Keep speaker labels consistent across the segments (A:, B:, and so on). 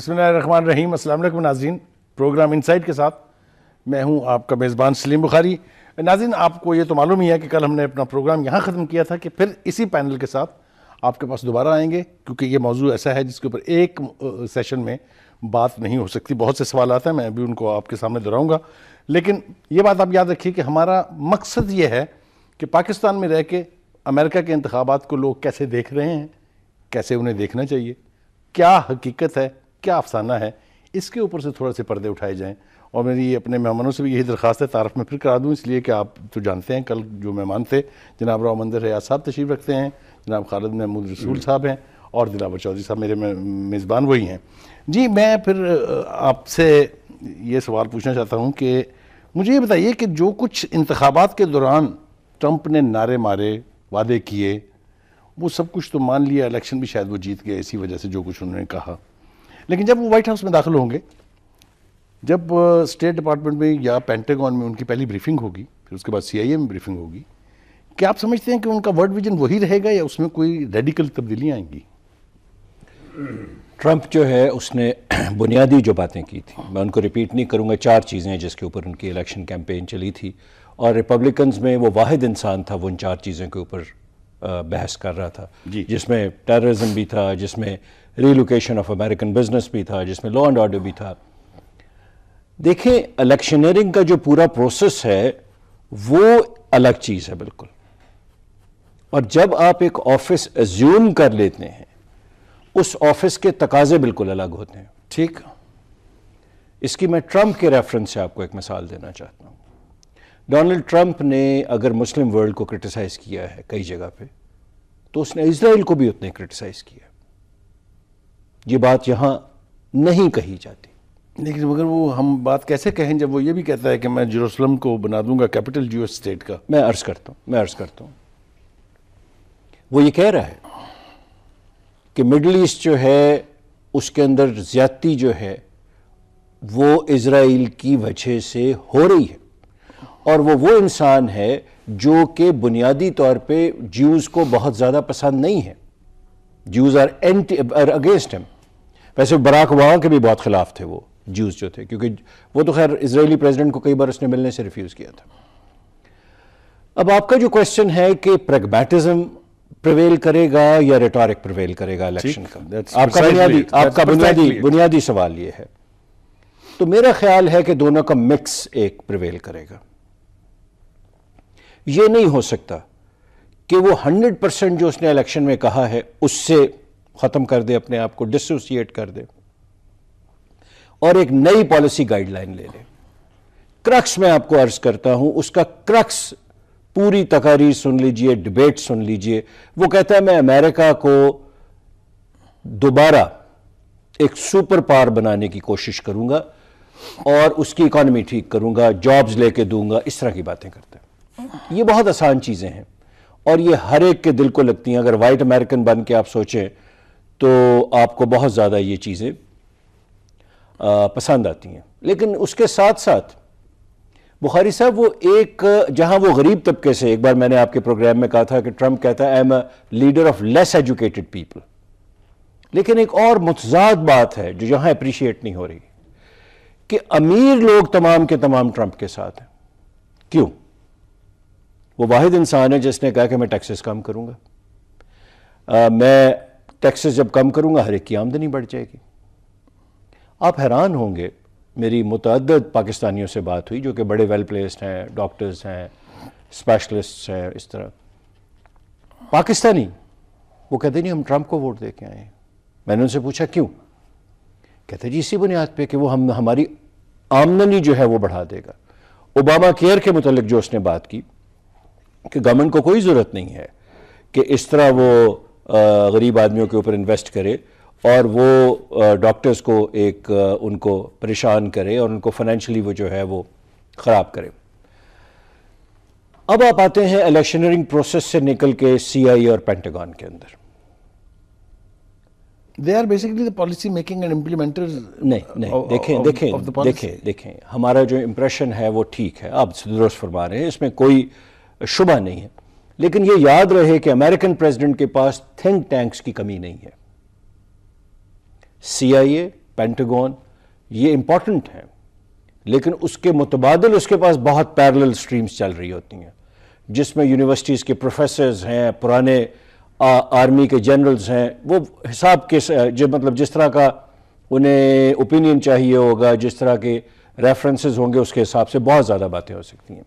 A: بسم اللہ الرحمن الرحیم. السلام علیکم ناظرین. پروگرام انسائٹ کے ساتھ میں ہوں آپ کا میزبان سلیم بخاری. ناظرین, آپ کو یہ تو معلوم ہی ہے کہ کل ہم نے اپنا پروگرام یہاں ختم کیا تھا کہ پھر اسی پینل کے ساتھ آپ کے پاس دوبارہ آئیں گے, کیونکہ یہ موضوع ایسا ہے جس کے اوپر ایک سیشن میں بات نہیں ہو سکتی. بہت سے سوالات ہیں, میں ابھی ان کو آپ کے سامنے دہراؤں گا, لیکن یہ بات آپ یاد رکھیے کہ ہمارا مقصد یہ ہے کہ پاکستان میں رہ کے امریکہ کے انتخابات کو لوگ کیسے دیکھ رہے ہیں, کیسے انہیں دیکھنا چاہیے, کیا حقیقت ہے, کیا افسانہ ہے, اس کے اوپر سے تھوڑا سے پردے اٹھائے جائیں. اور میری اپنے مہمانوں سے بھی یہی درخواست ہے, تعارف میں پھر کرا دوں اس لیے کہ آپ تو جانتے ہیں کل جو مہمان تھے جناب راؤ منظر ریاض صاحب تشریف رکھتے ہیں, جناب خالد محمود رسول صاحب ہیں, اور دلاور چودھری صاحب میرے میزبان وہی ہیں. جی, میں پھر آپ سے یہ سوال پوچھنا چاہتا ہوں کہ مجھے یہ بتائیے کہ جو کچھ انتخابات کے دوران ٹرمپ نے نعرے مارے, وعدے کیے, وہ سب کچھ تو مان لیا, الیکشن بھی شاید وہ جیت گئے اسی وجہ سے جو کچھ انہوں نے کہا, لیکن جب وہ وائٹ ہاؤس میں داخل ہوں گے, جب اسٹیٹ ڈپارٹمنٹ میں یا پینٹاگون میں ان کی پہلی بریفنگ ہوگی, پھر اس کے بعد CIA میں بریفنگ ہوگی, کیا آپ سمجھتے ہیں کہ ان کا ورڈ ویژن وہی رہے گا یا اس میں کوئی ریڈیکل تبدیلیاں آئیں گی؟
B: ٹرمپ جو ہے اس نے بنیادی جو باتیں کی تھیں, میں ان کو ریپیٹ نہیں کروں گا, 4 چیزیں ہیں جس کے اوپر ان کی الیکشن کیمپین چلی تھی, اور ریپبلکنز میں وہ واحد انسان تھا وہ ان 4 چیزوں کے اوپر بحث کر رہا تھا, جس میں ٹیررزم بھی تھا, جس میں ریلوکیشن آف امریکن بزنس بھی تھا, جس میں لا اینڈ آرڈر بھی تھا. دیکھیں, الیکشنئرنگ کا جو پورا پروسیس ہے وہ الگ چیز ہے بالکل, اور جب آپ ایک آفس ایزیوم کر لیتے ہیں اس آفس کے تقاضے بالکل الگ ہوتے ہیں.
A: ٹھیک,
B: اس کی میں ٹرمپ کے ریفرنس سے آپ کو ایک مثال دینا چاہتا ہوں. ڈونلڈ ٹرمپ نے اگر مسلم ورلڈ کو کرٹیسائز کیا ہے کئی جگہ پہ, تو اس نے اسرائیل کو بھی اتنے کرٹیسائز کیا. یہ بات یہاں نہیں کہی جاتی.
A: لیکن مگر وہ ہم بات کیسے کہیں جب وہ یہ بھی کہتا ہے کہ میں جیروسلم کو بنا دوں گا کیپٹل جیوش اسٹیٹ کا؟
B: میں عرض کرتا ہوں وہ یہ کہہ رہا ہے کہ مڈل ایسٹ جو ہے اس کے اندر زیادتی جو ہے وہ اسرائیل کی وجہ سے ہو رہی ہے, اور وہ انسان ہے جو کہ بنیادی طور پہ جیوز کو بہت زیادہ پسند نہیں ہے. جیوز آر اگینسٹ ہم. ویسے براک اوباما کے بھی بہت خلاف تھے وہ جیوز جو تھے, کیونکہ وہ تو خیر اسرائیلی پریزیڈنٹ کو کئی بار اس نے ملنے سے ریفیوز کیا تھا. اب آپ کا جو کوشچن ہے کہ پریگمیٹزم پریویل کرے گا یا ریٹورک پریویل کرے گا الیکشن کا, آپ کا بنیادی سوال یہ ہے, تو میرا خیال ہے کہ دونوں کا مکس ایک پریویل کرے گا. یہ نہیں ہو سکتا کہ وہ 100% جو اس نے الیکشن میں کہا ہے اس سے ختم کر دے, اپنے آپ کو ڈسوسیٹ کر دے اور ایک نئی پالیسی گائیڈ لائن لے لے. کرکس میں آپ کو عرض کرتا ہوں, اس کا کرکس پوری تقاریر سن لیجئے, ڈیبیٹ سن لیجئے. وہ کہتا ہے میں امریکہ کو دوبارہ ایک سپر پاور بنانے کی کوشش کروں گا اور اس کی اکانومی ٹھیک کروں گا, جابز لے کے دوں گا, اس طرح کی باتیں کرتا ہے. یہ بہت آسان چیزیں ہیں اور یہ ہر ایک کے دل کو لگتی ہیں. اگر وائٹ امریکن بن کے آپ سوچیں تو آپ کو بہت زیادہ یہ چیزیں پسند آتی ہیں. لیکن اس کے ساتھ ساتھ بخاری صاحب وہ ایک جہاں وہ غریب طبقے سے, ایک بار میں نے آپ کے پروگرام میں کہا تھا کہ ٹرمپ کہتا ہے I am a leader of less educated people, لیکن ایک اور متضاد بات ہے جو یہاں اپریشیٹ نہیں ہو رہی کہ امیر لوگ تمام کے تمام ٹرمپ کے ساتھ ہیں. کیوں؟ وہ واحد انسان ہے جس نے کہا کہ میں ٹیکسز کم کروں گا, میں ٹیکسز جب کم کروں گا ہر ایک کی آمدنی بڑھ جائے گی. آپ حیران ہوں گے, میری متعدد پاکستانیوں سے بات ہوئی جو کہ بڑے ویل پلیسڈ ہیں, ڈاکٹرز ہیں, اسپیشلسٹ ہیں, اس طرح پاکستانی, وہ کہتے نہیں ہم ٹرمپ کو ووٹ دے کے آئے ہیں. میں نے ان سے پوچھا کیوں؟ کہتے جی اسی بنیاد پہ کہ وہ ہماری آمدنی جو ہے وہ بڑھا دے گا. اوباما کیئر کے متعلق جو اس نے بات کی کہ گورنمنٹ کو کوئی ضرورت نہیں ہے کہ اس طرح وہ غریب آدمیوں کے اوپر انویسٹ کرے اور وہ ڈاکٹرز کو ایک ان کو پریشان کرے اور ان کو فائنینشلی وہ جو ہے وہ خراب کرے. اب آپ آتے ہیں الیکشنئرنگ پروسیس سے نکل کے CIA اور پینٹاگون کے اندر.
A: They are basically the policy making and implementers.
B: نہیں, دیکھیں ہمارا جو امپریشن ہے وہ ٹھیک ہے, آپ درست فرما رہے ہیں, اس میں کوئی شبہ نہیں ہے, لیکن یہ یاد رہے کہ امریکن پریزیڈنٹ کے پاس تھنک ٹینکس کی کمی نہیں ہے. CIA پینٹاگون یہ امپورٹنٹ ہیں، لیکن اس کے متبادل اس کے پاس بہت پیرلل سٹریمز چل رہی ہوتی ہیں، جس میں یونیورسٹیز کے پروفیسرز ہیں، پرانے آرمی کے جنرلز ہیں، وہ حساب کے جو مطلب جس طرح کا انہیں اوپینین چاہیے ہوگا، جس طرح کے ریفرنسز ہوں گے، اس کے حساب سے بہت زیادہ باتیں ہو سکتی ہیں۔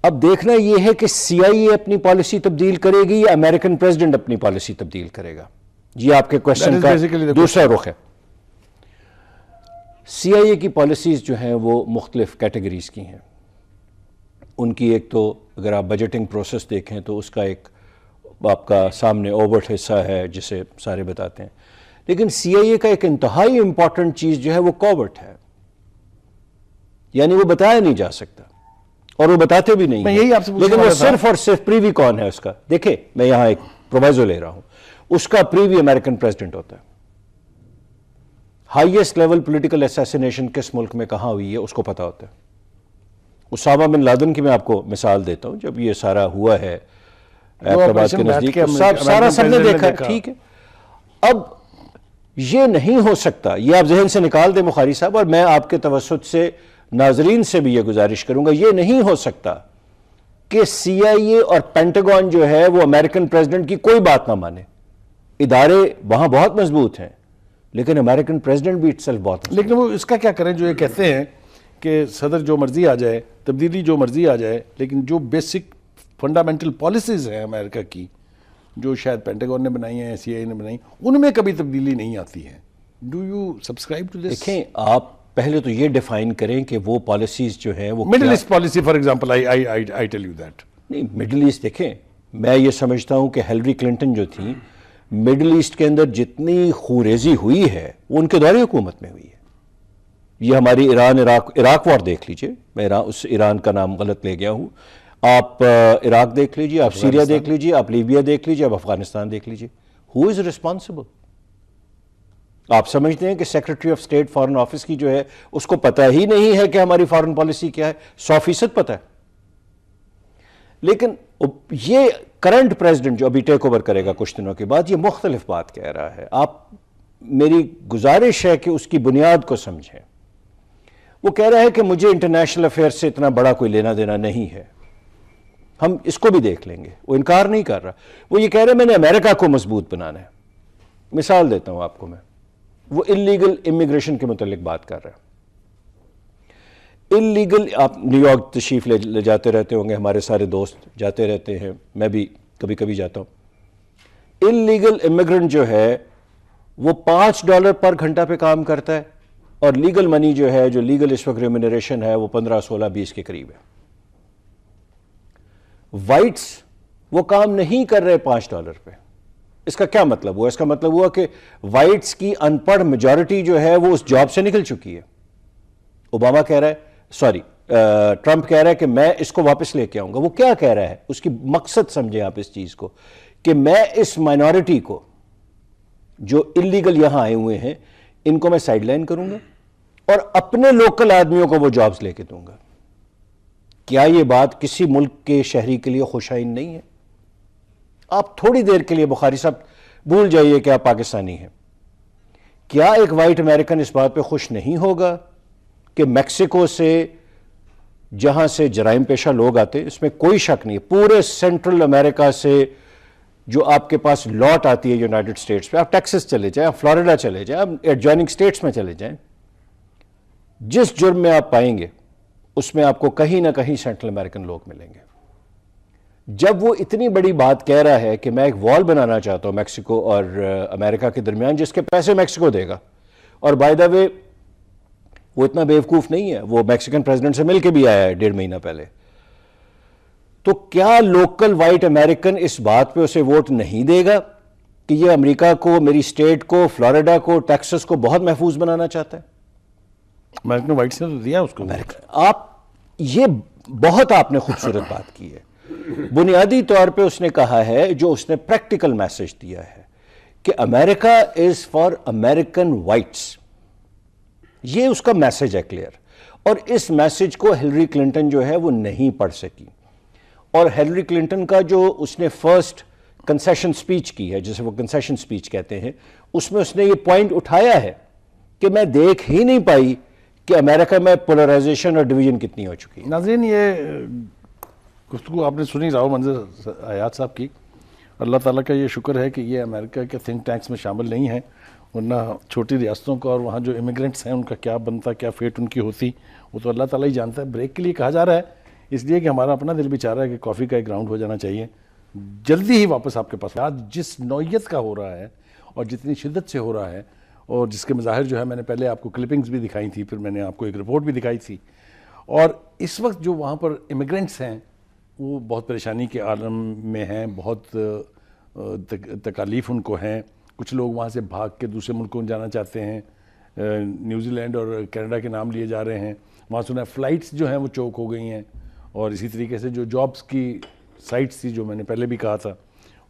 B: اب دیکھنا یہ ہے کہ سی آئی اے اپنی پالیسی تبدیل کرے گی یا امریکن پریزیڈنٹ اپنی پالیسی تبدیل کرے گا، یہ آپ کے کوشچن کا دوسرا رخ ہے۔ سی آئی اے کی پالیسیز جو ہیں وہ مختلف کیٹیگریز کی ہیں۔ ان کی ایک تو اگر آپ بجٹنگ پروسیس دیکھیں تو اس کا ایک آپ کا سامنے اوورٹ حصہ ہے جسے سارے بتاتے ہیں، لیکن سی آئی اے کا ایک انتہائی امپورٹنٹ چیز جو ہے وہ کوورٹ ہے، یعنی وہ بتایا نہیں جا سکتا اور وہ بتاتے بھی نہیں ہیں، لیکن وہ صرف اور صرف پریوی کون ہے اس کا؟ دیکھیں میں یہاں ایک پرووائزو لے رہا ہوں، اس کا پریوی امریکن پریزیڈنٹ ہوتا ہے۔ ہائیسٹ لیول پولیٹیکل اسیسینیشن کس ملک میں کہاں ہوئی ہے اس کو پتا ہوتا ہے۔ اسامہ بن لادن کی میں آپ کو مثال دیتا ہوں، جب یہ سارا ہوا ہے ایبٹ کے نزدیک سارا سب نے دیکھا، ٹھیک ہے۔ اب یہ نہیں ہو سکتا، یہ آپ ذہن سے نکال دیں بخاری صاحب، اور میں آپ کے توسط سے ناظرین سے بھی یہ گزارش کروں گا، یہ نہیں ہو سکتا کہ سی آئی اے اور پینٹاگون جو ہے وہ امریکن پریزیڈنٹ کی کوئی بات نہ مانے۔ ادارے وہاں بہت مضبوط ہیں، لیکن امریکن پریزیڈنٹ بھی اٹسیلف بہت مضبوط۔
A: لیکن وہ اس کا کیا کریں جو یہ کہتے ہیں کہ صدر جو مرضی آ جائے، تبدیلی جو مرضی آ جائے، لیکن جو بیسک فنڈامنٹل پالیسیز ہیں امریکہ کی، جو شاید پینٹاگون نے بنائی ہیں، سی آئی اے نے بنائی، ان میں کبھی تبدیلی نہیں آتی ہے۔ Do you subscribe to this?
B: دیکھیں آپ پہلے تو یہ ڈیفائن کریں کہ وہ پالیسیز جو ہیں وہ
A: middle east policy for example, I tell you that.
B: نہیں، مڈل ایسٹ دیکھیں، میں یہ سمجھتا ہوں کہ ہیلری کلنٹن جو تھیں، مڈل ایسٹ کے اندر جتنی خوریزی ہوئی ہے وہ ان کے دور حکومت میں ہوئی ہے۔ یہ ہماری عراق وار دیکھ لیجئے، میں اس ایران کا نام غلط لے گیا ہوں، آپ عراق دیکھ لیجئے، آپ سیریا دیکھ لیجئے، آپ لیبیا دیکھ لیجئے، آپ افغانستان دیکھ لیجئے۔ ہو از ریسپانسبل؟ آپ سمجھتے ہیں کہ secretary of state foreign office کی جو ہے اس کو پتہ ہی نہیں ہے کہ ہماری فارن پالیسی کیا ہے؟ 100% پتہ ہے۔ لیکن یہ کرنٹ پریزیڈنٹ جو ابھی ٹیک اوور کرے گا کچھ دنوں کے بعد، یہ مختلف بات کہہ رہا ہے۔ آپ میری گزارش ہے کہ اس کی بنیاد کو سمجھیں۔ وہ کہہ رہا ہے کہ مجھے انٹرنیشنل افیئر سے اتنا بڑا کوئی لینا دینا نہیں ہے، ہم اس کو بھی دیکھ لیں گے۔ وہ انکار نہیں کر رہا، وہ یہ کہہ رہا ہے میں نے امریکہ کو مضبوط بنانا ہے۔ مثال دیتا ہوں آپ کو میں، وہ انلیگل امیگریشن کے متعلق بات کر رہا ہے۔ انلیگل، آپ نیو یارک تشریف لے جاتے رہتے ہوں گے، ہمارے سارے دوست جاتے رہتے ہیں، میں بھی کبھی کبھی جاتا ہوں۔ انلیگل امیگرنٹ جو ہے وہ $5 پر گھنٹہ پہ کام کرتا ہے، اور لیگل منی جو ہے، جو لیگل اس وقت ریمونریشن ہے، وہ 15, 16, 20 کے قریب ہے۔ وائٹس وہ کام نہیں کر رہے $5 پہ۔ اس کا کیا مطلب ہوا؟ اس کا مطلب ہوا کہ وائٹس کی ان پڑھ میجورٹی جو ہے وہ اس جاب سے نکل چکی ہے۔ اوباما کہہ رہا ہے، ٹرمپ کہہ رہا ہے کہ میں اس کو واپس لے کے آؤں گا۔ وہ کیا کہہ رہا ہے؟ اس کی مقصد سمجھیں آپ اس چیز کو، کہ میں اس مائنورٹی کو جو انلیگل یہاں آئے ہوئے ہیں ان کو میں سائیڈ لائن کروں گا اور اپنے لوکل آدمیوں کو وہ جابز لے کے دوں گا۔ کیا یہ بات کسی ملک کے شہری کے لیے خوشائن نہیں ہے؟ آپ تھوڑی دیر کے لیے بخاری صاحب بھول جائیے کہ آپ پاکستانی ہیں۔ کیا ایک وائٹ امریکن اس بات پہ خوش نہیں ہوگا کہ میکسیکو سے، جہاں سے جرائم پیشہ لوگ آتے، اس میں کوئی شک نہیں، پورے سینٹرل امریکہ سے جو آپ کے پاس لاٹ آتی ہے یونائٹڈ اسٹیٹس پہ، آپ ٹیکسس چلے جائیں، آپ فلوریڈا چلے جائیں، آپ ایڈجوائننگ اسٹیٹس میں چلے جائیں، جس جرم میں آپ پائیں گے اس میں آپ کو کہیں نہ کہیں سینٹرل امریکن لوگ ملیں گے۔ جب وہ اتنی بڑی بات کہہ رہا ہے کہ میں ایک وال بنانا چاہتا ہوں میکسیکو اور امریکہ کے درمیان، جس کے پیسے میکسیکو دے گا، اور بائی دا وے وہ اتنا بیوقوف نہیں ہے، وہ میکسیکن پریزیڈنٹ سے مل کے بھی آیا ہے 1.5 مہینہ پہلے، تو کیا لوکل وائٹ امریکن اس بات پہ اسے ووٹ نہیں دے گا کہ یہ امریکہ کو، میری اسٹیٹ کو، فلوریڈا کو، ٹیکسس کو بہت محفوظ بنانا چاہتا ہے؟
A: امریکن وائٹس نے تو دیا اس کو۔
B: آپ یہ بہت آپ نے خوبصورت بات کی ہے۔ بنیادی طور پہ اس نے کہا ہے، جو اس نے پریکٹیکل میسج دیا ہے، کہ امریکہ از فار امریکن وائٹس، یہ اس کا میسج ہے کلیئر، اور اس میسج کو ہلری کلنٹن جو ہے وہ نہیں پڑھ سکی، اور ہلری کلنٹن کا جو اس نے فرسٹ کنسیشن سپیچ کی ہے، جسے وہ کنسیشن سپیچ کہتے ہیں، اس میں اس نے یہ پوائنٹ اٹھایا ہے کہ میں دیکھ ہی نہیں پائی کہ امریکہ میں پولرائزیشن اور ڈویژن کتنی ہو چکی ہے۔
A: ناظرین، یہ گفتگو آپ نے سنی راؤ منظر حیات صاحب کی۔ اللہ تعالیٰ کا یہ شکر ہے کہ یہ امریکہ کے تھنک ٹینکس میں شامل نہیں ہیں، ورنہ چھوٹی ریاستوں کا اور وہاں جو امیگرینٹس ہیں ان کا کیا بنتا، کیا فیٹ ان کی ہوتی، وہ تو اللہ تعالیٰ ہی جانتا ہے۔ بریک کے لیے کہا جا رہا ہے، اس لیے کہ ہمارا اپنا دل بھی چاہ رہا ہے کہ کافی کا ایک راؤنڈ ہو جانا چاہیے، جلدی ہی واپس آپ کے پاس۔ آج جس نوعیت کا ہو رہا ہے اور جتنی شدت سے ہو رہا ہے، اور جس کے مظاہر جو ہے میں نے پہلے آپ کو کلپنگز بھی دکھائی تھی، پھر میں نے آپ کو ایک رپورٹ بھی دکھائی تھی، اور اس وقت جو وہاں پر امیگرینٹس ہیں وہ بہت پریشانی کے عالم میں ہیں، بہت تکالیف ان کو ہیں۔ کچھ لوگ وہاں سے بھاگ کے دوسرے ملکوں میں جانا چاہتے ہیں، نیوزی لینڈ اور کینیڈا کے نام لیے جا رہے ہیں۔ وہاں سنا ہے فلائٹس جو ہیں وہ چوک ہو گئی ہیں، اور اسی طریقے سے جو جابس کی سائٹس تھی جو میں نے پہلے بھی کہا تھا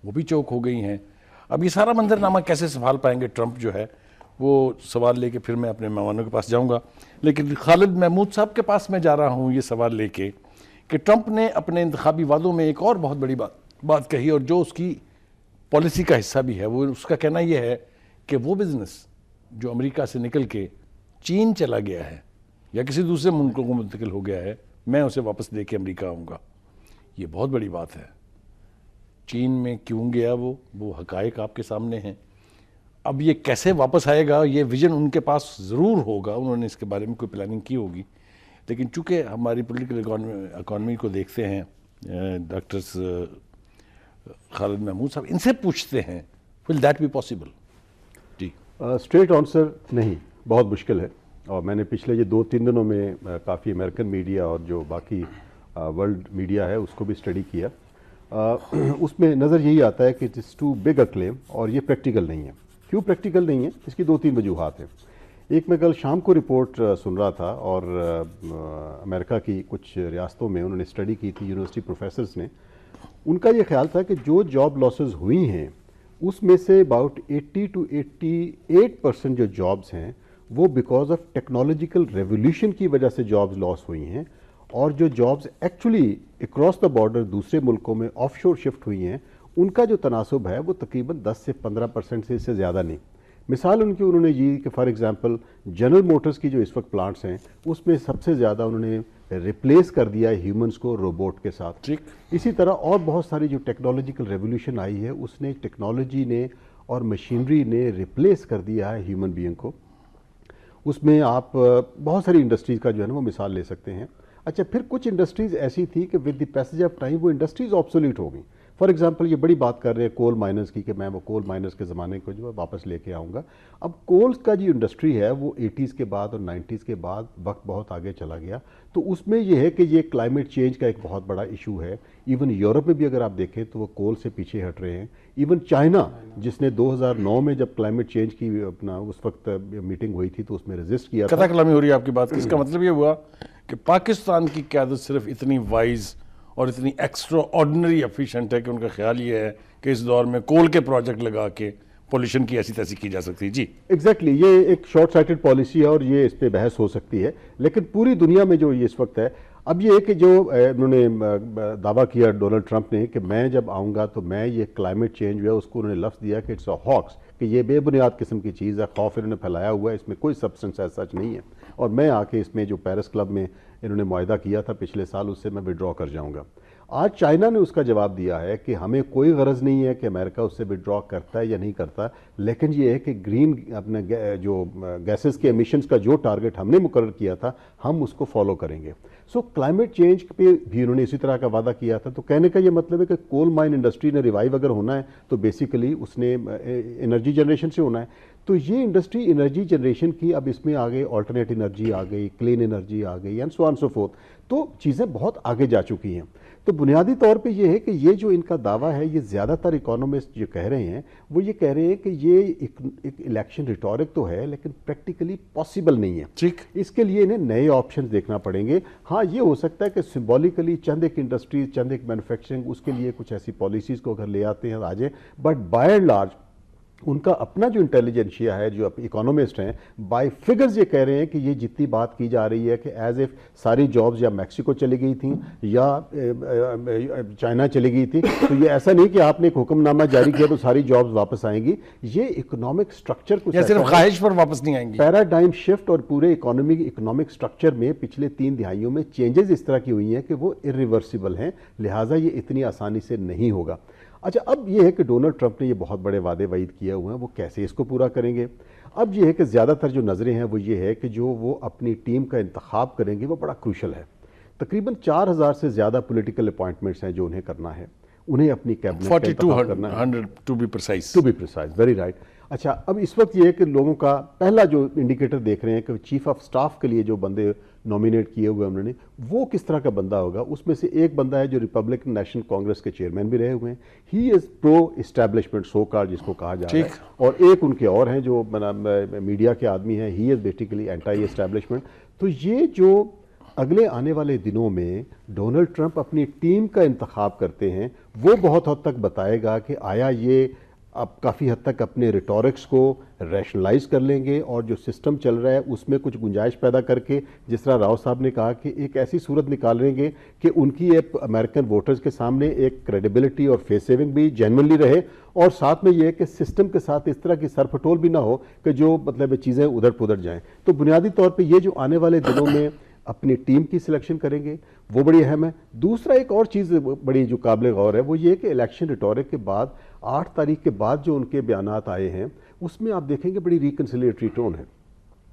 A: وہ بھی چوک ہو گئی ہیں۔ اب یہ سارا منظرنامہ کیسے سنبھال پائیں گے ٹرمپ جو ہے، وہ سوال لے کے پھر میں اپنے مہمانوں کے پاس جاؤں گا، لیکن خالد محمود صاحب کے پاس میں جا رہا ہوں یہ سوال لے کے کہ ٹرمپ نے اپنے انتخابی وعدوں میں ایک اور بہت بڑی بات کہی، اور جو اس کی پالیسی کا حصہ بھی ہے، وہ اس کا کہنا یہ ہے کہ وہ بزنس جو امریکہ سے نکل کے چین چلا گیا ہے یا کسی دوسرے ملکوں کو منتقل ہو گیا ہے، میں اسے واپس دے کے امریکہ آؤں گا۔ یہ بہت بڑی بات ہے۔ چین میں کیوں گیا وہ حقائق آپ کے سامنے ہیں۔ اب یہ کیسے واپس آئے گا، یہ ویژن ان کے پاس ضرور ہوگا، انہوں نے اس کے بارے میں کوئی پلاننگ کی ہوگی، لیکن چونکہ ہماری پولیٹیکل اکانومی کو دیکھتے ہیں ڈاکٹر خالد محمود صاحب، ان سے پوچھتے ہیں will that be possible؟ جی
C: اسٹریٹ آنسر نہیں، بہت مشکل ہے، اور میں نے پچھلے یہ 2-3 دنوں میں کافی امریکن میڈیا اور جو باقی ورلڈ میڈیا ہے اس کو بھی اسٹڈی کیا۔ اس میں نظر یہی آتا ہے کہ اٹ از ٹو بگ اے کلیم، اور یہ پریکٹیکل نہیں ہے۔ کیوں پریکٹیکل نہیں ہے؟ اس کی 2-3 وجوہات ہیں۔ ایک، میں کل شام کو رپورٹ سن رہا تھا، اور امریکہ کی کچھ ریاستوں میں انہوں نے اسٹڈی کی تھی، یونیورسٹی پروفیسرز نے۔ ان کا یہ خیال تھا کہ جو جاب لاسز ہوئی ہیں اس میں سے اباؤٹ 80 to 88% جو جابز ہیں وہ بیکاز آف ٹیکنالوجیکل ریولیوشن کی وجہ سے جابز لاس ہوئی ہیں، اور جو jobs actually across the border دوسرے ملکوں میں آف شور شفٹ ہوئی ہیں ان کا جو تناسب ہے وہ تقریباً 10 سے 15% سے اس سے زیادہ نہیں۔ مثال ان کی انہوں نے یہ کہ فار ایگزامپل جنرل موٹرز کی جو اس وقت پلانٹس ہیں اس میں سب سے زیادہ انہوں نے ریپلیس کر دیا ہے ہیومنز کو روبوٹ کے ساتھ۔ اسی طرح اور بہت ساری جو ٹیکنالوجیکل ریولیوشن آئی ہے اس نے ٹیکنالوجی نے اور مشینری نے ریپلیس کر دیا ہے ہیومن بینگ کو۔ اس میں آپ بہت ساری انڈسٹریز کا جو ہے نا وہ مثال لے سکتے ہیں۔ اچھا، پھر کچھ انڈسٹریز ایسی تھی کہ with the passage of time وہ انڈسٹریز آبسولیٹ ہو گئیں۔ فار ایگزامپل یہ بڑی بات کر رہے ہیں کول مائنرز کی کہ میں وہ کول مائنرز کے زمانے کو جو ہے واپس لے کے آؤں گا۔ اب کولز کا جو انڈسٹری ہے وہ 80s کے بعد اور 90s کے بعد وقت بہت آگے چلا گیا، تو اس میں یہ ہے کہ یہ کلائمیٹ چینج کا ایک بہت بڑا ایشو ہے۔ ایون یورپ میں بھی اگر آپ دیکھیں تو وہ کول سے پیچھے ہٹ رہے ہیں۔ ایون چائنا جس نے 2009 میں جب کلائمیٹ چینج کی اپنا اس وقت میٹنگ ہوئی تھی تو اس میں ریزسٹ کیا تھا۔
A: قطع کلامی ہو رہی ہے آپ کی بات کی، اس کا مطلب یہ ہوا کہ پاکستان کی قیادت صرف اتنی وائز اور اتنی ایکسٹرا آرڈنری ایفیشینٹ ہے کہ ان کا خیال یہ ہے کہ اس دور میں کول کے پروجیکٹ لگا کے پولیوشن کی ایسی تیسی کی جا سکتی ہے۔ جی
C: ایگزیکٹلی، یہ ایک شارٹ سائٹڈ پالیسی ہے اور یہ اس پہ بحث ہو سکتی ہے، لیکن پوری دنیا میں جو یہ اس وقت ہے، اب یہ ہے کہ جو انہوں نے دعویٰ کیا ڈونلڈ ٹرمپ نے کہ میں جب آؤں گا تو میں یہ کلائمیٹ چینج جو ہے اس کو انہوں نے لفظ دیا کہ اٹس اے ہاکس، کہ یہ بے بنیاد قسم کی چیز ہے، خوف انہوں نے پھیلایا ہوا ہے، اس میں کوئی سبسٹنس ایز سچ نہیں ہے، اور میں آ کے اس میں جو پیرس کلب میں انہوں نے معاہدہ کیا تھا پچھلے سال اس سے میں وڈرا کر جاؤں گا۔ آج چائنا نے اس کا جواب دیا ہے کہ ہمیں کوئی غرض نہیں ہے کہ امریکہ اس سے وڈرا کرتا ہے یا نہیں کرتا، لیکن یہ ہے کہ گرین اپنے جو گیسز کے ایمیشنز کا جو ٹارگٹ ہم نے مقرر کیا تھا ہم اس کو فالو کریں گے۔ سو کلائمیٹ چینج پہ بھی انہوں نے اسی طرح کا وعدہ کیا تھا، تو کہنے کا یہ مطلب ہے کہ کول مائن انڈسٹری نے ریوائیو اگر ہونا ہے تو بیسیکلی اس نے انرجی جنریشن سے ہونا ہے۔ تو یہ انڈسٹری انرجی جنریشن کی اب اس میں آ گئی، آلٹرنیٹ انرجی آ گئی، کلین انرجی آ گئی، and so on so forth, تو چیزیں بہت آگے جا چکی ہیں۔ تو بنیادی طور پہ یہ ہے کہ یہ جو ان کا دعویٰ ہے، یہ زیادہ تر اکانومسٹ جو کہہ رہے ہیں وہ یہ کہہ رہے ہیں کہ یہ ایک الیکشن ریٹورک تو ہے لیکن پریکٹیکلی پاسبل نہیں ہے۔
A: ٹھیک،
C: اس کے لیے انہیں نئے آپشنز دیکھنا پڑیں گے۔ ہاں یہ ہو سکتا ہے کہ سمبولیکلی چند ایک انڈسٹریز، چند ایک مینوفیکچرنگ، اس کے لیے کچھ ایسی پالیسیز کو اگر لے آتے ہیں آ جائیں، بٹ بائی اینڈ لارج ان کا اپنا جو انٹیلیجنشیا ہے، جو اکانومسٹ ہیں، بائی فگرز یہ کہہ رہے ہیں کہ یہ جتنی بات کی جا رہی ہے کہ ایز اف ساری جابز یا میکسیکو چلی گئی تھیں یا چائنا چلی گئی تھی، تو یہ ایسا نہیں کہ آپ نے ایک حکم نامہ جاری کیا تو ساری جابز واپس آئیں گی. یہ اکنامک سٹرکچر کچھ
A: صرف خواہش پر واپس نہیں آئیں گی.
C: پیراڈائم شفٹ اور پورے اکنامک سٹرکچر میں پچھلے 3 دہائیوں میں چینجز اس طرح کی ہوئی ہیں کہ وہ irreversible ہیں، لہٰذا یہ اتنی آسانی سے نہیں ہوگا. اچھا، اب یہ ہے کہ ڈونلڈ ٹرمپ نے یہ بہت بڑے وعدے وعید کیے ہوئے ہیں، وہ کیسے اس کو پورا کریں گے؟ اب یہ ہے کہ زیادہ تر جو نظریں ہیں وہ یہ ہے کہ جو وہ اپنی ٹیم کا انتخاب کریں گے وہ بڑا کروشل ہے. تقریباً 4000 سے زیادہ پولیٹیکل اپوائنٹمنٹس ہیں جو انہیں کرنا ہے، انہیں اپنی کیبنٹ کا انتخاب کرنا ہے.
A: 4200 to be precise.
C: To be precise, very right. اچھا، اب اس وقت یہ ہے کہ لوگوں کا پہلا جو انڈیکیٹر دیکھ رہے ہیں کہ چیف آف سٹاف کے لیے جو بندے نامینیٹ کیے ہوئے انہوں نے، وہ کس طرح کا بندہ ہوگا. اس میں سے ایک بندہ ہے جو ریپبلکن نیشنل کانگریس کے چیئرمین بھی رہے ہوئے ہیں، ہی از پرو اسٹیبلشمنٹ سو کال جس کو کہا جا رہا ہے. اور ایک ان کے اور ہیں جو میڈیا کے آدمی ہیں، ہی از بیسیکلی اینٹائی اسٹیبلشمنٹ. تو یہ جو اگلے آنے والے دنوں میں ڈونلڈ ٹرمپ اپنی ٹیم کا انتخاب کرتے ہیں، وہ بہت حد تک بتائے گا کہ آیا یہ اب کافی حد تک اپنے ریٹورکس کو ریشنلائز کر لیں گے اور جو سسٹم چل رہا ہے اس میں کچھ گنجائش پیدا کر کے، جس طرح راؤ صاحب نے کہا کہ ایک ایسی صورت نکال لیں گے کہ ان کی ایک امریکن ووٹرز کے سامنے ایک کریڈیبلٹی اور فیس سیونگ بھی جینوئنلی رہے، اور ساتھ میں یہ کہ سسٹم کے ساتھ اس طرح کی سر پھٹول بھی نہ ہو کہ جو مطلب چیزیں ادھر پدھر جائیں. تو بنیادی طور پہ یہ جو آنے والے دنوں میں اپنی ٹیم کی سلیکشن کریں گے وہ بڑی اہم ہے. دوسرا ایک اور چیز بڑی جو قابل غور ہے وہ یہ کہ الیکشن ریٹورک کے بعد 8 تاریخ کے بعد جو ان کے بیانات آئے ہیں اس میں آپ دیکھیں گے بڑی ریکنسیلیٹری ٹون ہے.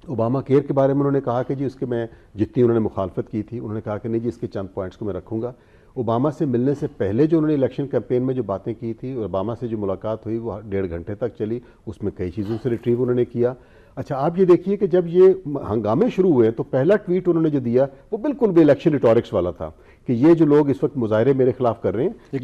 C: اوباما کیئر کے بارے میں انہوں نے کہا کہ جی اس کے میں جتنی انہوں نے مخالفت کی تھی انہوں نے کہا کہ نہیں جی اس کے چند پوائنٹس کو میں رکھوں گا. اوباما سے ملنے سے پہلے جو انہوں نے الیکشن کیمپین میں جو باتیں کی تھی، اوباما سے جو ملاقات ہوئی وہ 1.5 گھنٹے تک چلی، اس میں کئی چیزوں سے ریٹریو انہوں نے کیا. اچھا، آپ یہ دیکھیے کہ جب یہ ہنگامے شروع ہوئے تو پہلا ٹویٹ انہوں نے جو دیا وہ بالکل بھی الیکشن ریٹورکس والا تھا کہ یہ جو لوگ اس وقت مظاہرے میرے خلاف کر رہے ہیں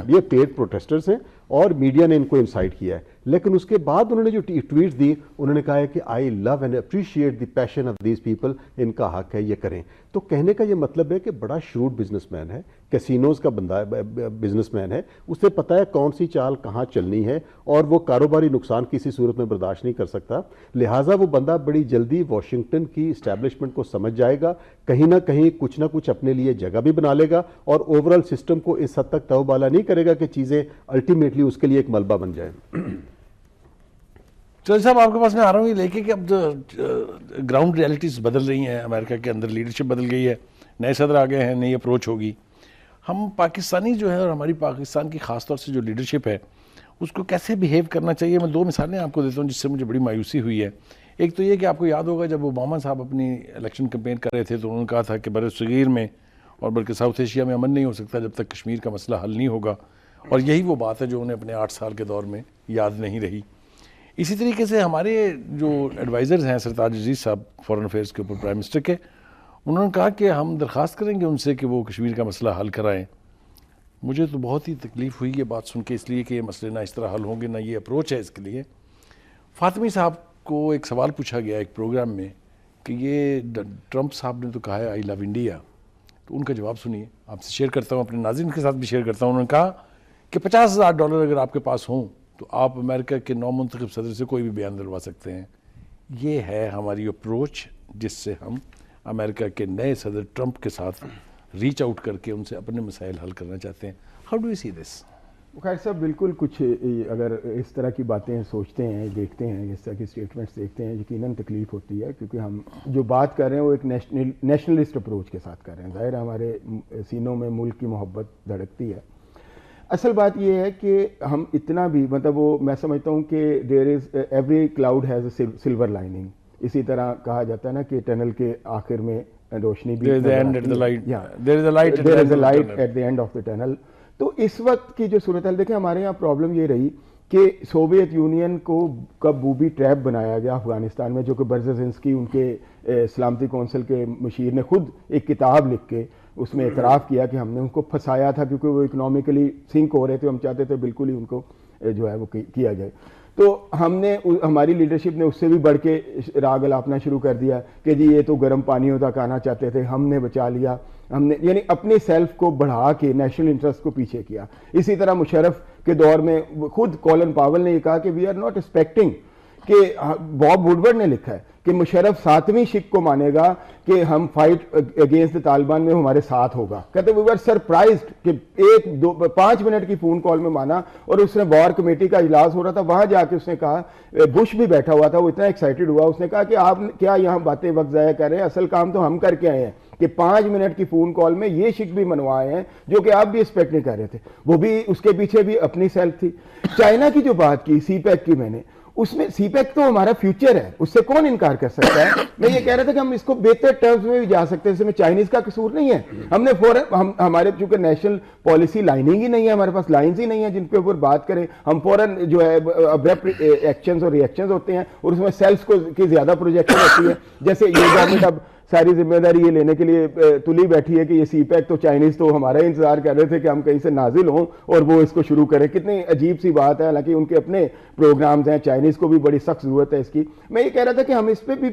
C: یہ پیڈ پروٹیسٹرز ہیں اور میڈیا نے ان کو انسائٹ کیا ہے. لیکن اس کے بعد انہوں نے جو ٹویٹ دی انہوں نے کہا ہے کہ I love and appreciate the passion of these people, ان کا حق ہے یہ کریں. تو کہنے کا یہ مطلب ہے کہ بڑا شروڈ بزنس مین ہے، کیسینوز کا بندہ بزنس مین ہے، اسے پتہ ہے کون سی چال کہاں چلنی ہے اور وہ کاروباری نقصان کسی صورت میں برداشت نہیں کر سکتا. لہٰذا وہ بندہ بڑی جلدی واشنگٹن کی اسٹیبلشمنٹ کو سمجھ جائے گا، کہیں نہ کچھ اپنے لیے جگہ بھی بنا لے گا اور اوورال سسٹم کو اس حد تک تو بالا نہیں کرے گا کہ چیزیں الٹیمیٹلی اس کے لیے ایک ملبہ بن جائیں.
A: چودھری صاحب، آپ کے پاس میں آ رہا ہوں یہ لے کے کہ اب جو گراؤنڈ ریئلٹیز بدل رہی ہیں، امریکہ کے اندر لیڈرشپ بدل گئی ہے، نئے صدر آ گئے ہیں، نئی اپروچ ہوگی. ہم پاکستانی جو ہے اور ہماری پاکستان کی خاص طور سے جو لیڈرشپ ہے اس کو کیسے بیہیو کرنا چاہیے؟ میں 2 مثالیں آپ کو دیتا ہوں جس سے مجھے بڑی مایوسی ہوئی ہے. ایک تو یہ کہ آپ کو یاد ہوگا جب اوباما صاحب اپنی الیکشن کیمپین کر رہے تھے تو انہوں نے کہا تھا کہ بر صغیر میں اور بلکہ ساؤتھ ایشیا میں امن نہیں ہو سکتا جب تک کشمیر کا مسئلہ حل نہیں ہوگا، اور یہی وہ بات ہے جو انہیں اپنے 8 سال کے دور میں یاد نہیں رہی. اسی طریقے سے ہمارے جو ایڈوائزرز ہیں سرتاج عزیز صاحب فورن افیئرس کے اوپر پرائم منسٹر کے، انہوں نے کہا کہ ہم درخواست کریں گے ان سے کہ وہ کشمیر کا مسئلہ حل کرائیں. مجھے تو بہت ہی تکلیف ہوئی یہ بات سن کے، اس لیے کہ یہ مسئلے نہ اس طرح حل ہوں گے، نہ یہ اپروچ ہے اس کے لیے. فاطمی صاحب کو ایک سوال پوچھا گیا ایک پروگرام میں کہ یہ ٹرمپ صاحب نے تو کہا ہے آئی لو انڈیا، تو ان کا جواب سنیے. آپ سے شیئر کرتا ہوں، اپنے ناظرین کے ساتھ بھی شیئر کرتا ہوں. انہوں نے کہا کہ $50,000 اگر آپ کے پاس ہوں تو آپ امریکہ کے نو منتخب صدر سے کوئی بھی بیان دلوا سکتے ہیں. یہ ہے ہماری اپروچ جس سے ہم امریکہ کے نئے صدر ٹرمپ کے ساتھ ریچ آؤٹ کر کے ان سے اپنے مسائل حل کرنا چاہتے ہیں. ہاؤ ڈو یو سی دس؟
D: خیر صاحب، بالکل کچھ اگر اس طرح کی باتیں سوچتے ہیں، دیکھتے ہیں، اس طرح کی اسٹیٹمنٹس دیکھتے ہیں، یقیناً تکلیف ہوتی ہے کیونکہ ہم جو بات کر رہے ہیں وہ ایک نیشنلسٹ اپروچ کے ساتھ کر رہے ہیں. ظاہر ہے ہمارے سینوں میں ملک کی محبت دھڑکتی ہے. اصل بات یہ ہے کہ ہم اتنا بھی مطلب وہ میں سمجھتا ہوں کہ there is every cloud has a silver lining. اسی طرح کہا جاتا ہے نا کہ ٹنل کے آخر میں روشنی بھی،
A: there is a light
D: at the end of the tunnel. تو اس وقت کی جو صورتحال دیکھیں، ہمارے یہاں پرابلم یہ رہی کہ سوویت یونین کو کا بوبی ٹریپ بنایا گیا افغانستان میں، جو کہ برزنسکی ان کے سلامتی کونسل کے مشیر نے خود ایک کتاب لکھ کے اس میں اعتراف کیا کہ ہم نے ان کو پھنسایا تھا کیونکہ وہ اکنامکلی سنک ہو رہے تھے. ہم چاہتے تھے بالکل ہی ان کو جو ہے وہ کیا جائے. تو ہم نے ہماری لیڈرشپ نے اس سے بھی بڑھ کے راگ الاپنا شروع کر دیا کہ جی یہ تو گرم پانی ہوتا کھانا چاہتے تھے, ہم نے بچا لیا, ہم نے یعنی اپنی سیلف کو بڑھا کے نیشنل انٹرسٹ کو پیچھے کیا. اسی طرح مشرف کے دور میں خود کولن پاول نے یہ کہا کہ وی آر ناٹ ایکسپیکٹنگ, کہ باب ووڈورڈ نے لکھا ہے کہ مشرف 7ویں شک کو مانے گا کہ ہم فائٹ اگینسٹ طالبان میں ہمارے ساتھ ہوگا. کہتے وی ور سرپرائزڈ کہ 5 منٹ کی فون کال میں مانا, اور اس نے وار کمیٹی کا اجلاس ہو رہا تھا, وہاں جا کے اس نے کہا, بش بھی بیٹھا ہوا تھا, وہ اتنا ایکسائٹڈ ہوا, اس نے کہا کہ آپ کیا یہاں باتیں وقت ضائع کر رہے ہیں, اصل کام تو ہم کر کے آئے ہیں کہ 5 منٹ کی فون کال میں یہ شک بھی منوائے ہیں جو کہ آپ بھی ایکسپیکٹ نہیں کر رہے تھے. وہ بھی اس کے پیچھے بھی اپنی سیلف تھی. چائنا کی جو بات کی سی پیک کی میں نے, اس میں سی پیک تو ہمارا فیوچر ہے, اس سے کون انکار کر سکتا ہے. میں یہ کہہ رہا تھا کہ ہم اس کو بہتر ٹرمز میں بھی جا سکتے ہیں, اس میں چائنیز کا قصور نہیں ہے. ہم نے فوراً ہمارے چونکہ نیشنل پالیسی لائننگ ہی نہیں ہے, ہمارے پاس لائنز ہی نہیں ہیں جن کے اوپر بات کریں. ہم فوراً جو ہے ابرپٹ ایکشنز اور ریئیکشنز ہوتے ہیں, اور اس میں سیلف کو کی زیادہ پروجیکشن ہوتی ہے. جیسے یہ گورنمنٹ اب ساری ذمہ داری یہ لینے کے لیے تلی بیٹھی ہے کہ یہ سی پیک تو چائنیز تو ہمارا انتظار کر رہے تھے کہ ہم کہیں سے نازل ہوں اور وہ اس کو شروع کریں. کتنی عجیب سی بات ہے, حالانکہ ان کے اپنے پروگرامز ہیں, چائنیز کو بھی بڑی سخت ضرورت ہے اس کی. میں یہ کہہ رہا تھا کہ ہم اس پہ بھی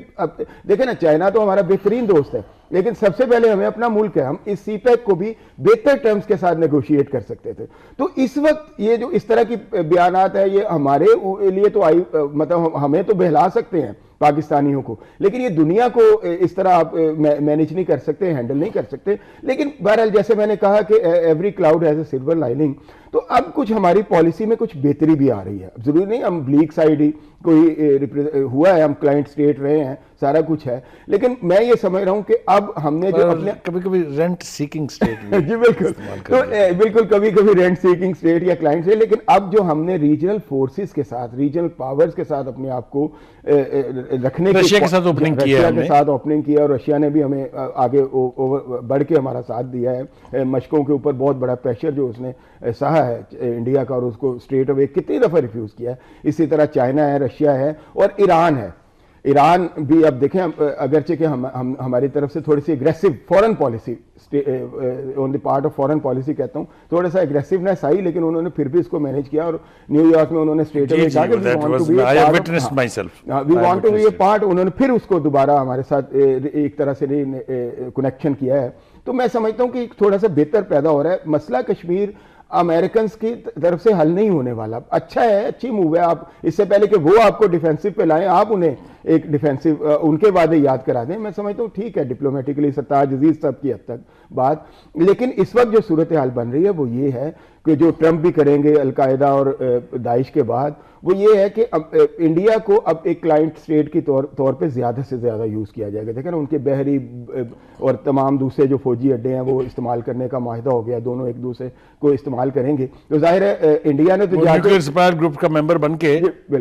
D: دیکھیں نا, چائنا تو ہمارا بہترین دوست ہے, لیکن سب سے پہلے ہمیں اپنا ملک ہے, ہم اس سی پیک کو بھی بہتر ٹرمز کے ساتھ نیگوشیٹ کر سکتے تھے. تو اس وقت یہ جو اس طرح کی بیانات ہے, یہ ہمارے لیے تو مطلب ہمیں تو بہلا سکتے ہیں پاکستانیوں کو, لیکن یہ دنیا کو اس طرح آپ مینیج نہیں کر سکتے, ہینڈل نہیں کر سکتے. لیکن بہرحال جیسے میں نے کہا کہ every cloud has a silver lining, تو اب کچھ ہماری پالیسی میں کچھ بہتری بھی آ رہی ہے. اب ضروری نہیں ہم بلیک سائڈ ہی کوئی ہوا ہے, ہم کلائنٹ اسٹیٹ رہے ہیں, سارا کچھ ہے, لیکن میں یہ سمجھ رہا ہوں کہ اب ہم نے جو اپنے
A: کبھی کبھی رینٹ سیکنگ اسٹیٹ
D: جی بالکل, تو بالکل کبھی کبھی رینٹ سیکنگ اسٹیٹ یا کلائنٹ سے, لیکن اب جو ہم نے ریجنل فورسز کے ساتھ, ریجنل پاورز کے ساتھ اپنے آپ کو رکھنے کی
A: رشیا کے ساتھ اوپننگ کیا,
D: رشیا کے ساتھ اوپننگ کیا, اور رشیا نے بھی ہمیں آگے بڑھ کے ہمارا ساتھ دیا ہے. مشقوں کے اوپر بہت بڑا پریشر جو اس نے سہا ہے انڈیا کا, اور اس کو اسٹریٹ اوے کتنی دفعہ ریفیوز کیا ہے. اسی طرح چائنا ہے, رشیا ہے, اور ایران ہے. ایران بھی اب دیکھیں, اگرچہ کہ ہماری طرف سے تھوڑی سی aggressive foreign policy, on the part of foreign policy کہتا ہوں, تھوڑا سا اگریسونیس آئی, لیکن انہوں نے پھر بھی اس کو مینیج کیا, اور نیو یارک میں انہوں نے اسٹریٹ اوے کہا کہ we want to be a part, انہوں نے پھر اس کو دوبارہ ہمارے ساتھ ایک طرح سے کنیکشن کیا ہے. تو میں سمجھتا ہوں کہ تھوڑا سا بہتر پیدا ہو رہا ہے. مسئلہ کشمیر امریکنز کی طرف سے حل نہیں ہونے والا. اچھا ہے, اچھی موو ہے, آپ اس سے پہلے کہ وہ آپ کو ڈیفینسو پہ لائیں, آپ انہیں ایک ڈیفینسو ان کے وعدے یاد کرا دیں. میں سمجھتا ہوں ٹھیک ہے, ڈپلومیٹکلی سرتاج عزیز صاحب کی حد تک بات, لیکن اس وقت جو صورتحال بن رہی ہے وہ یہ ہے کہ جو ٹرمپ بھی کریں گے القاعدہ اور داعش کے بعد, وہ یہ ہے کہ انڈیا کو اب ایک کلائنٹ اسٹیٹ کی طور پہ زیادہ سے زیادہ یوز کیا جائے گا. دیکھیں نا, ان کے بحری اور تمام دوسرے جو فوجی اڈے ہیں وہ استعمال کرنے کا معاہدہ ہو گیا, دونوں ایک دوسرے کو استعمال کریں گے. تو ظاہر ہے انڈیا نے تو
A: گروپ کا ممبر بن کے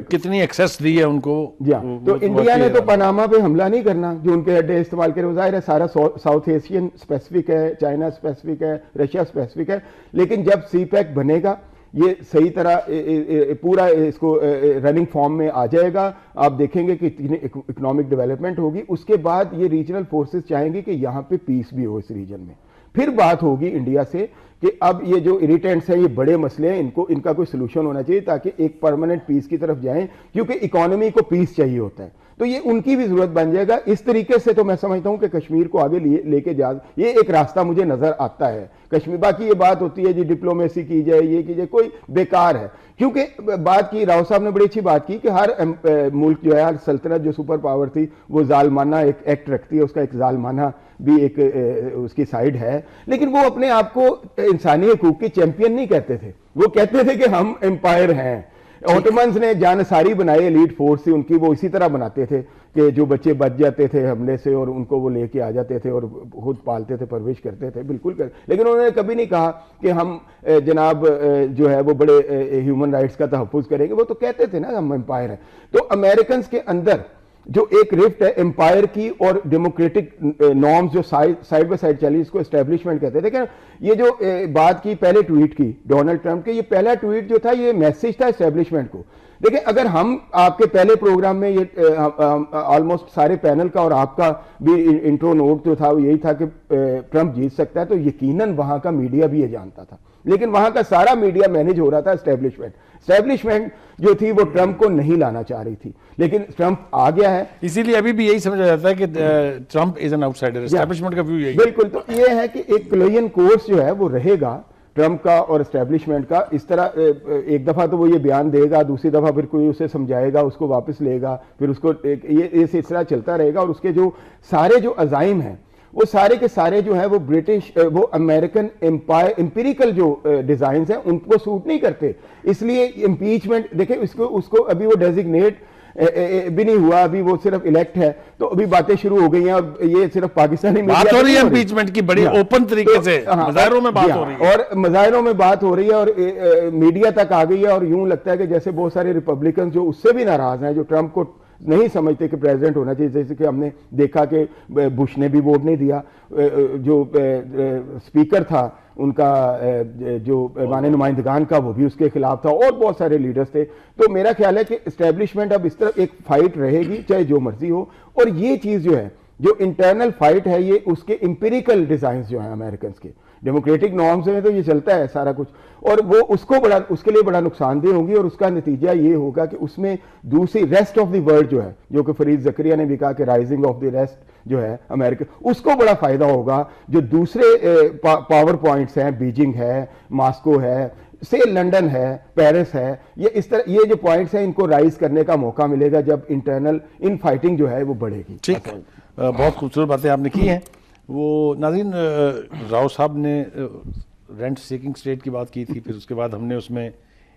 A: کتنی ایکسیس دی ہے ان کو.
D: جی ہاں, تو انڈیا نے تو پاناما پہ حملہ نہیں کرنا, جو ان کے اڈے استعمال کریں. ظاہر ہے سارا ساؤتھ ایشین اسپیسیفک ہے, چائنا اسپیسیفک ہے, رشیا اسپیسیفک ہے, لیکن جب سی پیک بنے گا, یہ صحیح طرح پورا اس کو رننگ فارم میں آ جائے گا, آپ دیکھیں گے کہ اکنامک ڈیولپمنٹ ہوگی. اس کے بعد یہ ریجنل فورسز چاہیں گے کہ یہاں پہ پیس بھی ہو اس ریجن میں. پھر بات ہوگی انڈیا سے کہ اب یہ جو اریٹینٹس ہیں, یہ بڑے مسئلے ہیں, ان کا کوئی سلوشن ہونا چاہیے تاکہ ایک پرماننٹ پیس کی طرف جائیں, کیونکہ اکانومی کو پیس چاہیے ہوتا ہے. تو یہ ان کی بھی ضرورت بن جائے گا. اس طریقے سے تو میں سمجھتا ہوں کہ کشمیر کو آگے لے کے جا, یہ ایک راستہ مجھے نظر آتا ہے کشمیر. باقی یہ بات ہوتی ہے جی ڈپلومیسی کی جائے, یہ کی جائے, کوئی بیکار ہے. کیونکہ بات کی, راؤ صاحب نے بڑی اچھی بات کی کہ ہر ملک جو ہے, ہر سلطنت جو سپر پاور تھی وہ ظالمانہ ایک ایکٹ رکھتی ہے, اس کا ایک ظالمانہ بھی ایک اس کی سائڈ ہے. لیکن وہ اپنے آپ کو انسانی حقوق کے چیمپئن نہیں کہتے تھے, وہ کہتے تھے کہ ہم امپائر ہیں. اوٹومنز نے جانصاری بنائے, ایلیٹ فورس تھی ان کی, وہ اسی طرح بناتے تھے کہ جو بچے بچ جاتے تھے حملے سے اور ان کو وہ لے کے آ جاتے تھے اور خود پالتے تھے, پرورش کرتے تھے. بالکل لیکن انہوں نے کبھی نہیں کہا کہ ہم جناب جو ہے وہ بڑے ہیومن رائٹس کا تحفظ کریں گے. وہ تو کہتے تھے نا ہم امپائر ہیں. تو امریکنز کے اندر جو ایک رفٹ ہے امپائر کی اور ڈیموکریٹک نارمز جو سائڈ بائی سائڈ چلی, اس کو اسٹیبلشمنٹ کہتے تھے. کہ یہ جو بات کی پہلے ٹویٹ کی ڈونلڈ ٹرمپ کے, یہ پہلا ٹویٹ جو تھا یہ میسج تھا اسٹیبلشمنٹ کو. دیکھیں اگر ہم آپ کے پہلے پروگرام میں یہ آلموسٹ سارے پینل کا اور آپ کا بھی انٹرو نوٹ جو تھا وہ یہی تھا کہ ٹرمپ جیت سکتا ہے, تو یقیناً وہاں کا میڈیا بھی یہ جانتا تھا لیکن وہاں کا سارا میڈیا مینیج ہو رہا تھا اسٹیبلشمنٹ جو تھی وہ ٹرمپ کو نہیں لانا چاہ رہی تھی، لیکن ٹرمپ آ گیا ہے.
A: اسی لیے ابھی بھی یہی سمجھا جاتا ہے کہ Trump is an out cider, establishment کا ویو یہی.
D: بالکل. تو یہ ہے کہ ایک کلوین کورس جو ہے وہ رہے گا ٹرمپ کا اور اسٹیبلشمنٹ کا. اس طرح ایک دفعہ تو وہ یہ بیان دے گا، دوسری دفعہ پھر کوئی اسے سمجھائے گا، اس کو واپس لے گا، پھر اس کو یہ سلسلہ چلتا رہے گا. اور اس کے جو سارے جو عزائم ہیں وہ سارے کے سارے جو ہیں وہ برٹش وہ امریکن امپیریکل جو ڈیزائنز ہیں ان کو سوٹ نہیں کرتے. اس لیے امپیچمنٹ دیکھیں اس کو ابھی وہ ڈیزگنیٹ بھی نہیں ہوا، ابھی وہ صرف الیکٹ ہے، تو ابھی باتیں شروع ہو گئی ہیں. اور یہ صرف پاکستانی
A: بات ہو رہی ہے امپیچمنٹ کی بڑی اوپن طریقے سے، مظاہروں میں بات ہو رہی ہے،
D: اور مظاہروں میں بات ہو رہی ہے اور میڈیا تک آ گئی ہے. اور یوں لگتا ہے کہ جیسے بہت سارے ریپبلکنز جو اس سے بھی ناراض ہیں، جو ٹرمپ کو نہیں سمجھتے کہ پریزیڈنٹ ہونا چاہیے، جیسے کہ ہم نے دیکھا کہ بش نے بھی ووٹ نہیں دیا، جو اسپیکر تھا ان کا جو ایوان نمائندگان کا وہ بھی اس کے خلاف تھا، اور بہت سارے لیڈرز تھے. تو میرا خیال ہے کہ اسٹیبلشمنٹ اب اس طرح ایک فائٹ رہے گی چاہے جو مرضی ہو. اور یہ چیز جو ہے جو انٹرنل فائٹ ہے یہ اس کے امپیریکل ڈیزائنز جو ہیں امریکنز کے ڈیموکریٹک نارمز میں تو یہ چلتا ہے سارا کچھ، اور وہ اس کے لیے بڑا نقصان دہ ہوگی. اور اس کا نتیجہ یہ ہوگا کہ اس میں دوسری ریسٹ آف دی ورلڈ جو ہے، جو کہ فرید زکریا نے بھی کہا کہ رائزنگ آف دی ریسٹ جو ہے امریکہ، اس کو بڑا فائدہ ہوگا. جو دوسرے پاور پوائنٹس ہیں، بیجنگ ہے، ماسکو ہے، سے لنڈن ہے، پیرس ہے، یہ اس طرح یہ جو پوائنٹس ہیں ان کو رائز کرنے کا موقع ملے گا جب انٹرنل ان فائٹنگ جو ہے وہ بڑھے گی.
A: ٹھیک، بہت خوبصورت باتیں آپ نے کی ہیں. وہ ناظرین، راؤ صاحب نے رینٹ سیکنگ اسٹیٹ کی بات کی تھی، پھر اس کے بعد ہم نے اس میں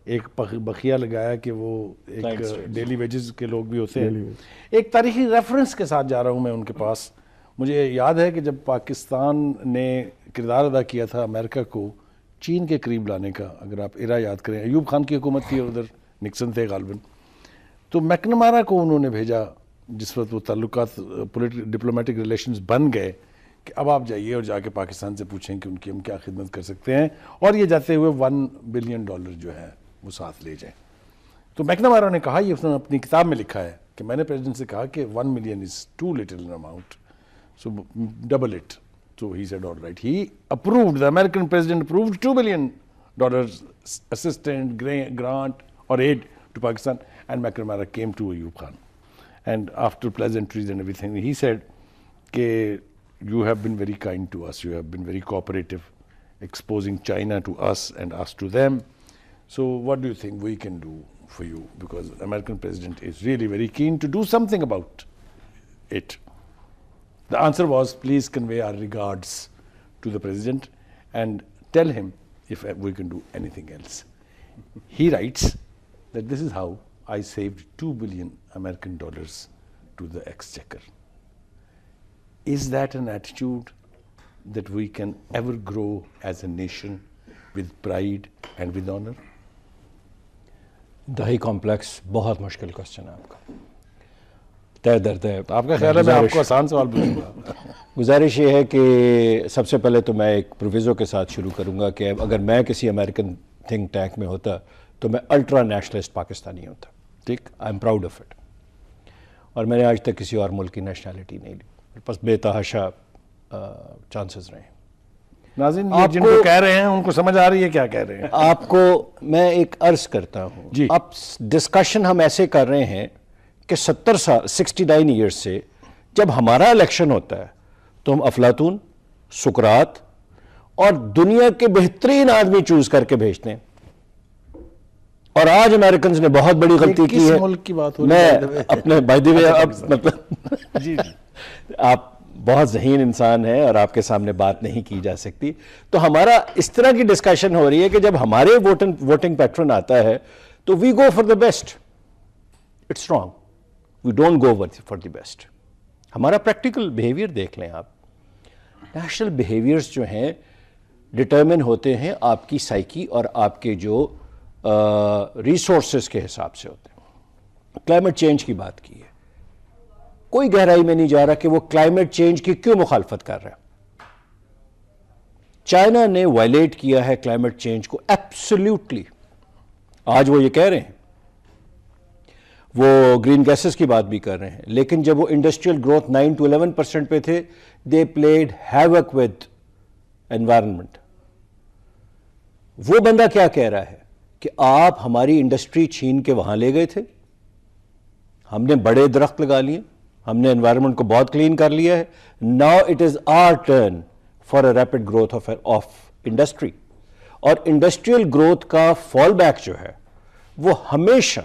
A: ایک بخیہ لگایا کہ وہ ایک ڈیلی ویجز کے لوگ بھی ہوتے ہیں. ایک تاریخی ریفرنس کے ساتھ جا رہا ہوں میں ان کے پاس. مجھے یاد ہے کہ جب پاکستان نے کردار ادا کیا تھا امریکہ کو چین کے قریب لانے کا، اگر آپ ایرا یاد کریں، ایوب خان کی حکومت تھی اور ادھر نکسن تھے غالباً، تو میکنمارا کو انہوں نے بھیجا جس وقت وہ تعلقات ڈپلومیٹک ریلیشنز بن گئے کہ اب آپ جائیے اور جا کے پاکستان سے پوچھیں کہ ان کی ہم کیا خدمت کر سکتے ہیں، اور یہ جاتے ہوئے $1 بلین جو ہے وہ ساتھ لے جائیں. تو میکنمارا نے کہا، یہ اس نے اپنی کتاب میں لکھا ہے کہ میں نے پریزیڈنٹ سے کہا کہ $1 million is too little an amount, so double it. So he said all right. He approved, the American president approved $2 billion assistance, grant or aid to Pakistan, and McNamara came to Ayub Khan. And after pleasantries and everything, he said, "Ke you have been very kind to us, you have been very cooperative, exposing China to us and us to them. So what do you think we can do for you? Because the American president is really very keen to do something about it." The answer was, "Please convey our regards to the president and tell him if we can do anything else." He writes that this is how I saved $2 billion American to the exchequer. Is that an attitude that we can ever grow as a nation with pride and with honor?
B: دہی complex بہت مشکل question ہے آپ کا. طے درد ہے.
A: آپ کا خیال ہے میں آپ کو آسان سوال پوچھوں گا.
B: گزارش یہ ہے کہ سب سے پہلے تو میں ایک پروویزو کے ساتھ شروع کروں گا کہ اگر میں کسی امریکن تھنک ٹینک میں ہوتا تو میں الٹرا نیشنلسٹ پاکستانی ہوتا. ٹھیک، I am proud of it. اور میں نے آج تک کسی اور ملک کی نیشنلٹی نہیں لی. میرے پاس بے تحاشا چانسز رہے ہیں.
A: ناظرین، یہ جن کو کہہ رہے ہیں ان کو سمجھ آ رہی ہے کیا کہہ رہے ہیں.
B: آپ کو میں ایک عرض کرتا ہوں
A: جی.
B: اب ڈسکشن ہم ایسے کر رہے ہیں کہ 69 ایئرز سے جب ہمارا الیکشن ہوتا ہے تو ہم افلاطون، سقراط اور دنیا کے بہترین آدمی چوز کر کے بھیجتے ہیں. اور آج امریکنز نے بہت بڑی غلطی کی ہے.
A: کس ملک کی بات ہو رہی
B: میں
A: ہے؟
B: اپنے بائی دی وے اب مطلب
A: جی
B: آپ بہت ذہین انسان ہیں اور آپ کے سامنے بات نہیں کی جا سکتی. تو ہمارا اس طرح کی ڈسکشن ہو رہی ہے کہ جب ہمارے ووٹنگ پیٹرن آتا ہے تو we go for the best. It's wrong. We don't go for the best. ہمارا پریکٹیکل بیہیویئر دیکھ لیں آپ. نیشنل بیہیویئرز جو ہیں ڈٹرمن ہوتے ہیں آپ کی سائیکی اور آپ کے جو ریسورسز کے حساب سے ہوتے ہیں. کلائمیٹ چینج کی بات کی ہے. کوئی گہرائی میں نہیں جا رہا کہ وہ کلائمیٹ چینج کی کیوں مخالفت کر رہا ہے. چائنا نے وائلیٹ کیا ہے کلائمیٹ چینج کو ایبسلیوٹلی. آج وہ یہ کہہ رہے ہیں، وہ گرین گیسز کی بات بھی کر رہے ہیں، لیکن جب وہ انڈسٹریل گروتھ 9 to 11% پہ تھے they played havoc with environment. وہ بندہ کیا کہہ رہا ہے کہ آپ ہماری انڈسٹری چھین کے وہاں لے گئے تھے, ہم نے بڑے درخت لگا لیے, ہم نے انوائرمنٹ کو بہت کلین کر لیا ہے, now it is our turn for a rapid growth of industry. اور انڈسٹریل گروتھ کا فال بیک جو ہے وہ ہمیشہ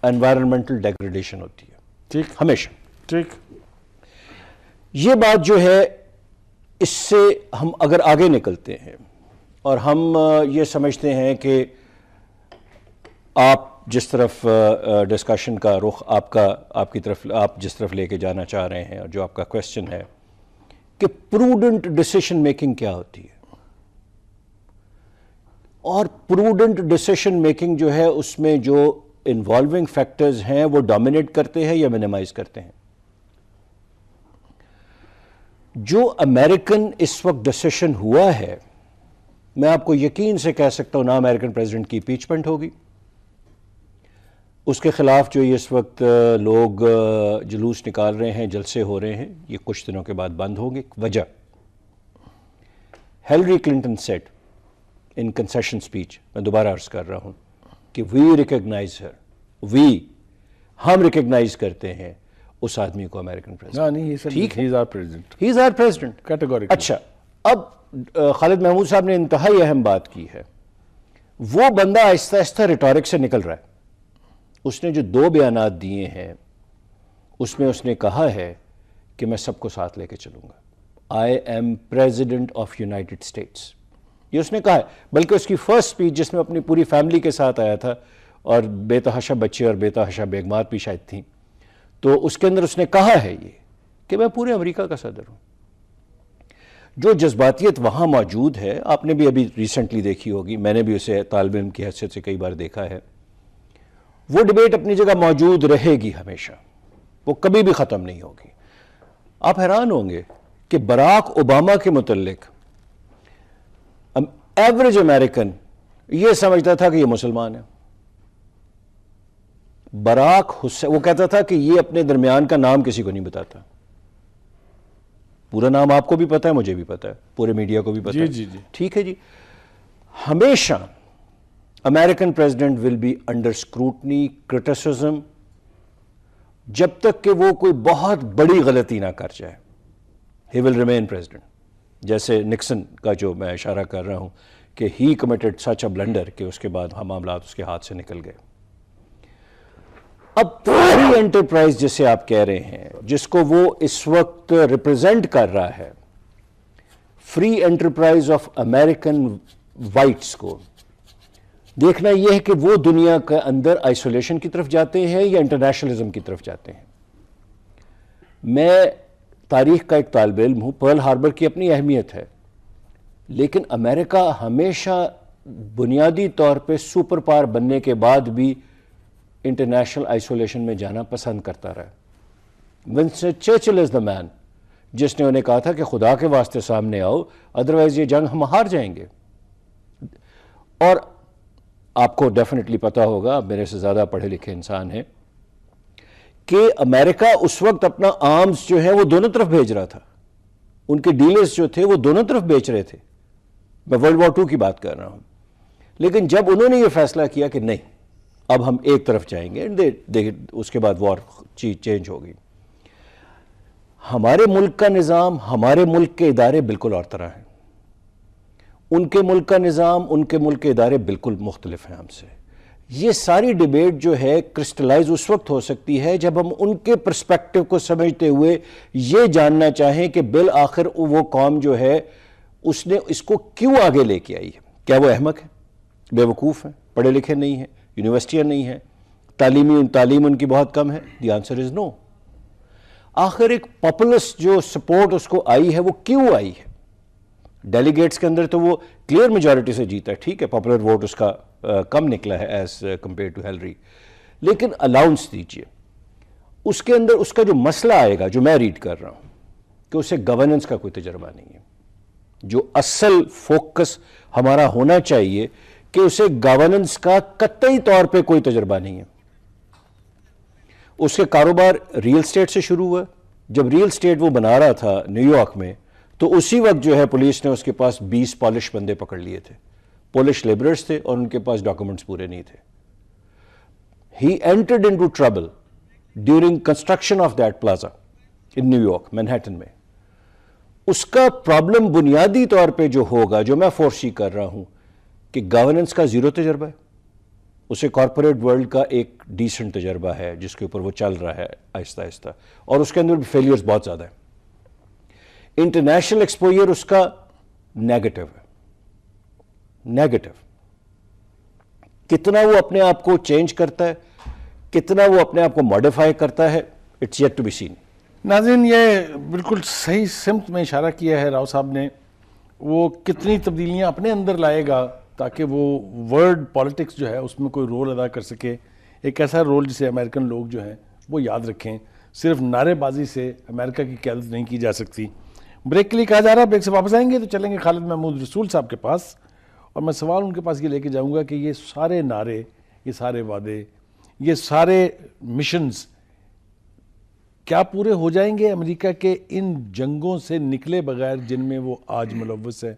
B: انوائرمنٹل ڈیگریڈیشن ہوتی ہے,
A: ٹھیک
B: ہمیشہ.
A: ٹھیک.
B: یہ بات جو ہے, اس سے ہم اگر آگے نکلتے ہیں اور ہم یہ سمجھتے ہیں کہ آپ جس طرف ڈسکشن کا رخ آپ کی طرف, آپ جس طرف لے کے جانا چاہ رہے ہیں, اور جو آپ کا کویسچن ہے کہ پروڈنٹ ڈیسیشن میکنگ کیا ہوتی ہے, اور پروڈنٹ ڈیسیشن میکنگ جو ہے اس میں جو انوالونگ فیکٹرز ہیں وہ ڈومینیٹ کرتے ہیں یا منیمائز کرتے ہیں. جو امریکن اس وقت ڈیسیشن ہوا ہے, میں آپ کو یقین سے کہہ سکتا ہوں, نہ امریکن پریزیڈنٹ کی امپیچمنٹ ہوگی, اس کے خلاف جو اس وقت لوگ جلوس نکال رہے ہیں, جلسے ہو رہے ہیں, یہ کچھ دنوں کے بعد بند ہوں گے. وجہ, ہیلری کلنٹن سیٹ ان کنسیشن اسپیچ, میں دوبارہ عرض کر رہا ہوں کہ وی ریکگنائز ہر, ہم ریکگنائز کرتے ہیں اس آدمی کو امریکن پریزیڈنٹ. ٹھیک ہے, ہی از آور پریزیڈنٹ
A: کیٹیگوری.
B: اچھا, اب خالد محمود صاحب نے انتہائی اہم بات کی ہے. وہ بندہ آہستہ آہستہ ریٹورک سے نکل رہا ہے. اس نے جو 2 بیانات دیے ہیں اس میں اس نے کہا ہے کہ میں سب کو ساتھ لے کے چلوں گا. I am president of United States, یہ اس نے کہا ہے. بلکہ اس کی فرسٹ اسپیچ جس میں اپنی پوری فیملی کے ساتھ آیا تھا, اور بے تحاشا بچے اور بے تحاشا بیگمات بھی شاید تھیں, تو اس کے اندر اس نے کہا ہے یہ کہ میں پورے امریکہ کا صدر ہوں. جو جذباتیت وہاں موجود ہے, آپ نے بھی ابھی ریسنٹلی دیکھی ہوگی, میں نے بھی اسے طالب علم کی حیثیت سے کئی بار دیکھا ہے, وہ ڈبیٹ اپنی جگہ موجود رہے گی ہمیشہ, وہ کبھی بھی ختم نہیں ہوگی. آپ حیران ہوں گے کہ براک اوباما کے متعلق ایوریج امریکن یہ سمجھتا تھا کہ یہ مسلمان ہے. براک حسین, وہ کہتا تھا کہ یہ اپنے درمیان کا نام کسی کو نہیں بتاتا. پورا نام آپ کو بھی پتا ہے, مجھے بھی پتا ہے, پورے میڈیا کو بھی پتا ہے.
A: جی.
B: ٹھیک ہے جی. ہمیشہ American president will be under scrutiny, criticism, جب تک کہ وہ کوئی بہت بڑی غلطی نہ کر جائے. ہی ول ریمین پریزیڈنٹ. جیسے نکسن کا جو میں اشارہ کر رہا ہوں کہ he committed such a blunder کہ اس کے بعد معاملات اس کے ہاتھ سے نکل گئے. اب فری انٹرپرائز جسے آپ کہہ رہے ہیں, جس کو وہ اس وقت ریپرزینٹ کر رہا ہے, free enterprise of American whites کو دیکھنا یہ ہے کہ وہ دنیا کے اندر آئسولیشن کی طرف جاتے ہیں یا انٹرنیشنلزم کی طرف جاتے ہیں. میں تاریخ کا ایک طالب علم ہوں, پرل ہاربر کی اپنی اہمیت ہے, لیکن امریکہ ہمیشہ بنیادی طور پہ سپر پاور بننے کے بعد بھی انٹرنیشنل آئسولیشن میں جانا پسند کرتا رہا. ونسٹن چرچل از دا مین جس نے انہیں کہا تھا کہ خدا کے واسطے سامنے آؤ, ادروائز یہ جنگ ہم ہار جائیں گے. اور آپ کو ڈیفینیٹلی پتا ہوگا, آپ میرے سے زیادہ پڑھے لکھے انسان ہیں, کہ امریکہ اس وقت اپنا آرمز جو ہے وہ دونوں طرف بھیج رہا تھا. ان کے ڈیلرز جو تھے وہ دونوں طرف بیچ رہے تھے. میں ورلڈ وار 2 کی بات کر رہا ہوں. لیکن جب انہوں نے یہ فیصلہ کیا کہ نہیں, اب ہم ایک طرف جائیں گے, اس کے بعد وار چینج ہوگی. ہمارے ملک کا نظام, ہمارے ملک کے ادارے بالکل اور طرح ہیں. ان کے ملک کا نظام, ان کے ملک کے ادارے بالکل مختلف ہیں ہم سے. یہ ساری ڈیبیٹ جو ہے کرسٹلائز اس وقت ہو سکتی ہے جب ہم ان کے پرسپیکٹو کو سمجھتے ہوئے یہ جاننا چاہیں کہ بالآخر وہ قوم جو ہے اس نے اس کو کیوں آگے لے کے آئی ہے. کیا وہ احمق ہے, بے وقوف ہیں, پڑھے لکھے نہیں ہیں, یونیورسٹیاں نہیں ہیں, تعلیم ان کی بہت کم ہے؟ دی آنسر از نو. آخر ایک پاپولس جو سپورٹ اس کو آئی ہے وہ کیوں آئی ہے؟ ڈیلیگیٹس کے اندر تو وہ کلیئر میجورٹی سے جیتا ہے, ٹھیک ہے, پاپولر ووٹ اس کا کم نکلا ہے ایز کمپیئر ٹو ہیلری, لیکن الاؤنس دیجئے. اس کے اندر اس کا جو مسئلہ آئے گا, جو میں ریڈ کر رہا ہوں, کہ اسے گورننس کا کوئی تجربہ نہیں ہے. جو اصل فوکس ہمارا ہونا چاہیے کہ اسے گورننس کا قطعی طور پہ کوئی تجربہ نہیں ہے. اس کے کاروبار ریل اسٹیٹ سے شروع ہوا. جب ریل اسٹیٹ وہ بنا رہا تھا نیو یارک میں, تو اسی وقت جو ہے پولیس نے اس کے پاس 20 پالش بندے پکڑ لیے تھے. پولش لیبررز تھے اور ان کے پاس ڈاکومنٹس پورے نہیں تھے. He entered into trouble during construction of that plaza in New York, Manhattan میں. اس کا پرابلم بنیادی طور پہ جو ہوگا, جو میں فورسی کر رہا ہوں, کہ گورننس کا زیرو تجربہ ہے. اسے کارپوریٹ ورلڈ کا ایک ڈیسنٹ تجربہ ہے جس کے اوپر وہ چل رہا ہے آہستہ آہستہ, اور اس کے اندر بھی فیلیئرز بہت زیادہ ہیں. انٹرنیشنل ایکسپوجر اس کا نیگیٹو ہے. نیگیٹو کتنا وہ اپنے آپ کو چینج کرتا ہے, کتنا وہ اپنے آپ کو ماڈیفائی کرتا ہے, it's yet to be seen.
A: ناظرین, یہ بالکل صحیح سمت میں اشارہ کیا ہے راؤ صاحب نے. وہ کتنی تبدیلیاں اپنے اندر لائے گا تاکہ وہ ورلڈ پالیٹکس جو ہے اس میں کوئی رول ادا کر سکے, ایک ایسا رول جسے امریکن لوگ جو ہیں وہ یاد رکھیں. صرف نعرے بازی سے امریکہ کی قیادت نہیں کی جا سکتی. بریک کے لیے کہا جا رہا ہے, بریک سے واپس آئیں گے تو چلیں گے خالد محمود رسول صاحب کے پاس, اور میں سوال ان کے پاس یہ لے کے جاؤں گا کہ یہ سارے نعرے, یہ سارے وعدے, یہ سارے مشنز کیا پورے ہو جائیں گے امریکہ کے ان جنگوں سے نکلے بغیر جن میں وہ آج ملوث ہے؟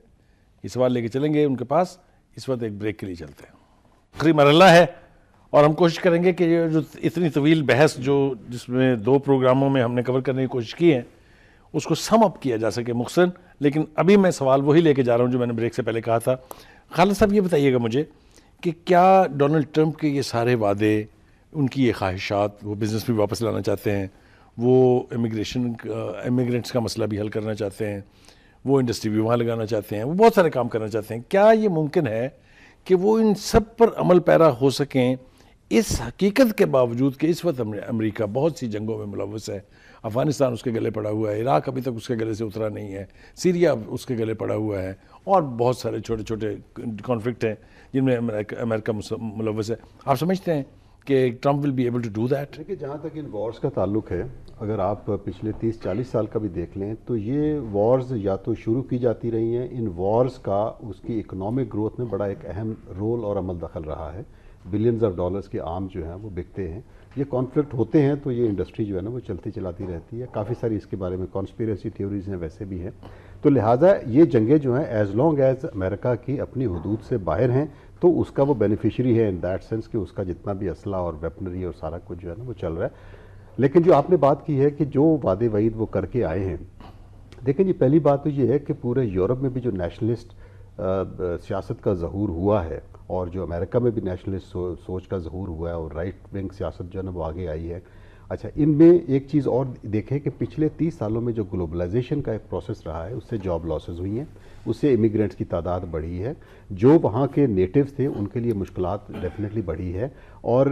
A: یہ سوال لے کے چلیں گے ان کے پاس. اس وقت ایک بریک کے لیے چلتے ہیں. آخری مرحلہ ہے اور ہم کوشش کریں گے کہ یہ جو اتنی طویل بحث جس میں 2 پروگراموں میں ہم نے کور کرنے کی کوشش کی ہے اس کو سم اپ کیا جا سکے مختصر. لیکن ابھی میں سوال وہی لے کے جا رہا ہوں جو میں نے بریک سے پہلے کہا تھا. خالد صاحب یہ بتائیے گا مجھے کہ کیا ڈونلڈ ٹرمپ کے یہ سارے وعدے, ان کی یہ خواہشات, وہ بزنس بھی واپس لانا چاہتے ہیں, وہ امیگرینٹس کا مسئلہ بھی حل کرنا چاہتے ہیں, وہ انڈسٹری بھی وہاں لگانا چاہتے ہیں, وہ بہت سارے کام کرنا چاہتے ہیں, کیا یہ ممکن ہے کہ وہ ان سب پر عمل پیرا ہو سکیں اس حقیقت کے باوجود کہ اس وقت امریکہ بہت سی جنگوں میں ملوث ہے؟ افغانستان اس کے گلے پڑا ہوا ہے, عراق ابھی تک اس کے گلے سے اترا نہیں ہے, سیریا اس کے گلے پڑا ہوا ہے, اور بہت سارے چھوٹے چھوٹے کانفلکٹ ہیں جن میں امریکہ ملوث ہے. آپ سمجھتے ہیں کہ Trump will be able to do that?
C: دیکھیے, جہاں تک ان وارز کا تعلق ہے, اگر آپ پچھلے 30-40 سال کا بھی دیکھ لیں تو یہ وارز یا تو شروع کی جاتی رہی ہیں, ان وارز کا اس کی اکنامک گروتھ میں بڑا ایک اہم رول اور عمل دخل رہا ہے. بلینز آف ڈالرز کے آرم جو ہیں وہ بکتے ہیں. یہ کانفلکٹ ہوتے ہیں تو یہ انڈسٹری جو ہے نا وہ چلتی چلاتی رہتی ہے. کافی ساری اس کے بارے میں کانسپیریسی تھیوریز ہیں, ویسے بھی ہیں. تو لہٰذا یہ جنگیں جو ہیں ایز لانگ ایز امریکہ کی اپنی حدود سے باہر ہیں تو اس کا وہ بینیفیشری ہے ان دیٹ سینس کہ اس کا جتنا بھی اسلحہ اور ویپنری اور سارا کچھ جو ہے نا وہ چل رہا ہے. لیکن جو آپ نے بات کی ہے کہ جو وعدے وعید وہ کر کے آئے ہیں, دیکھیں جی, پہلی بات تو یہ ہے کہ پورے یورپ میں بھی جو نیشنلسٹ سیاست کا ظہور ہوا ہے اور جو امریکہ میں بھی نیشنلسٹ سوچ کا ظہور ہوا ہے اور رائٹ ونگ سیاست جو ہے نا وہ آگے آئی ہے. اچھا, ان میں ایک چیز اور دیکھیں کہ پچھلے 30 سالوں میں جو گلوبلائزیشن کا ایک پروسیس رہا ہے اس سے جاب لاسز ہوئی ہیں, اس سے امیگرینٹس کی تعداد بڑھی ہے, جو وہاں کے نیٹیوز تھے ان کے لیے مشکلات ڈیفینیٹلی بڑھی ہے, اور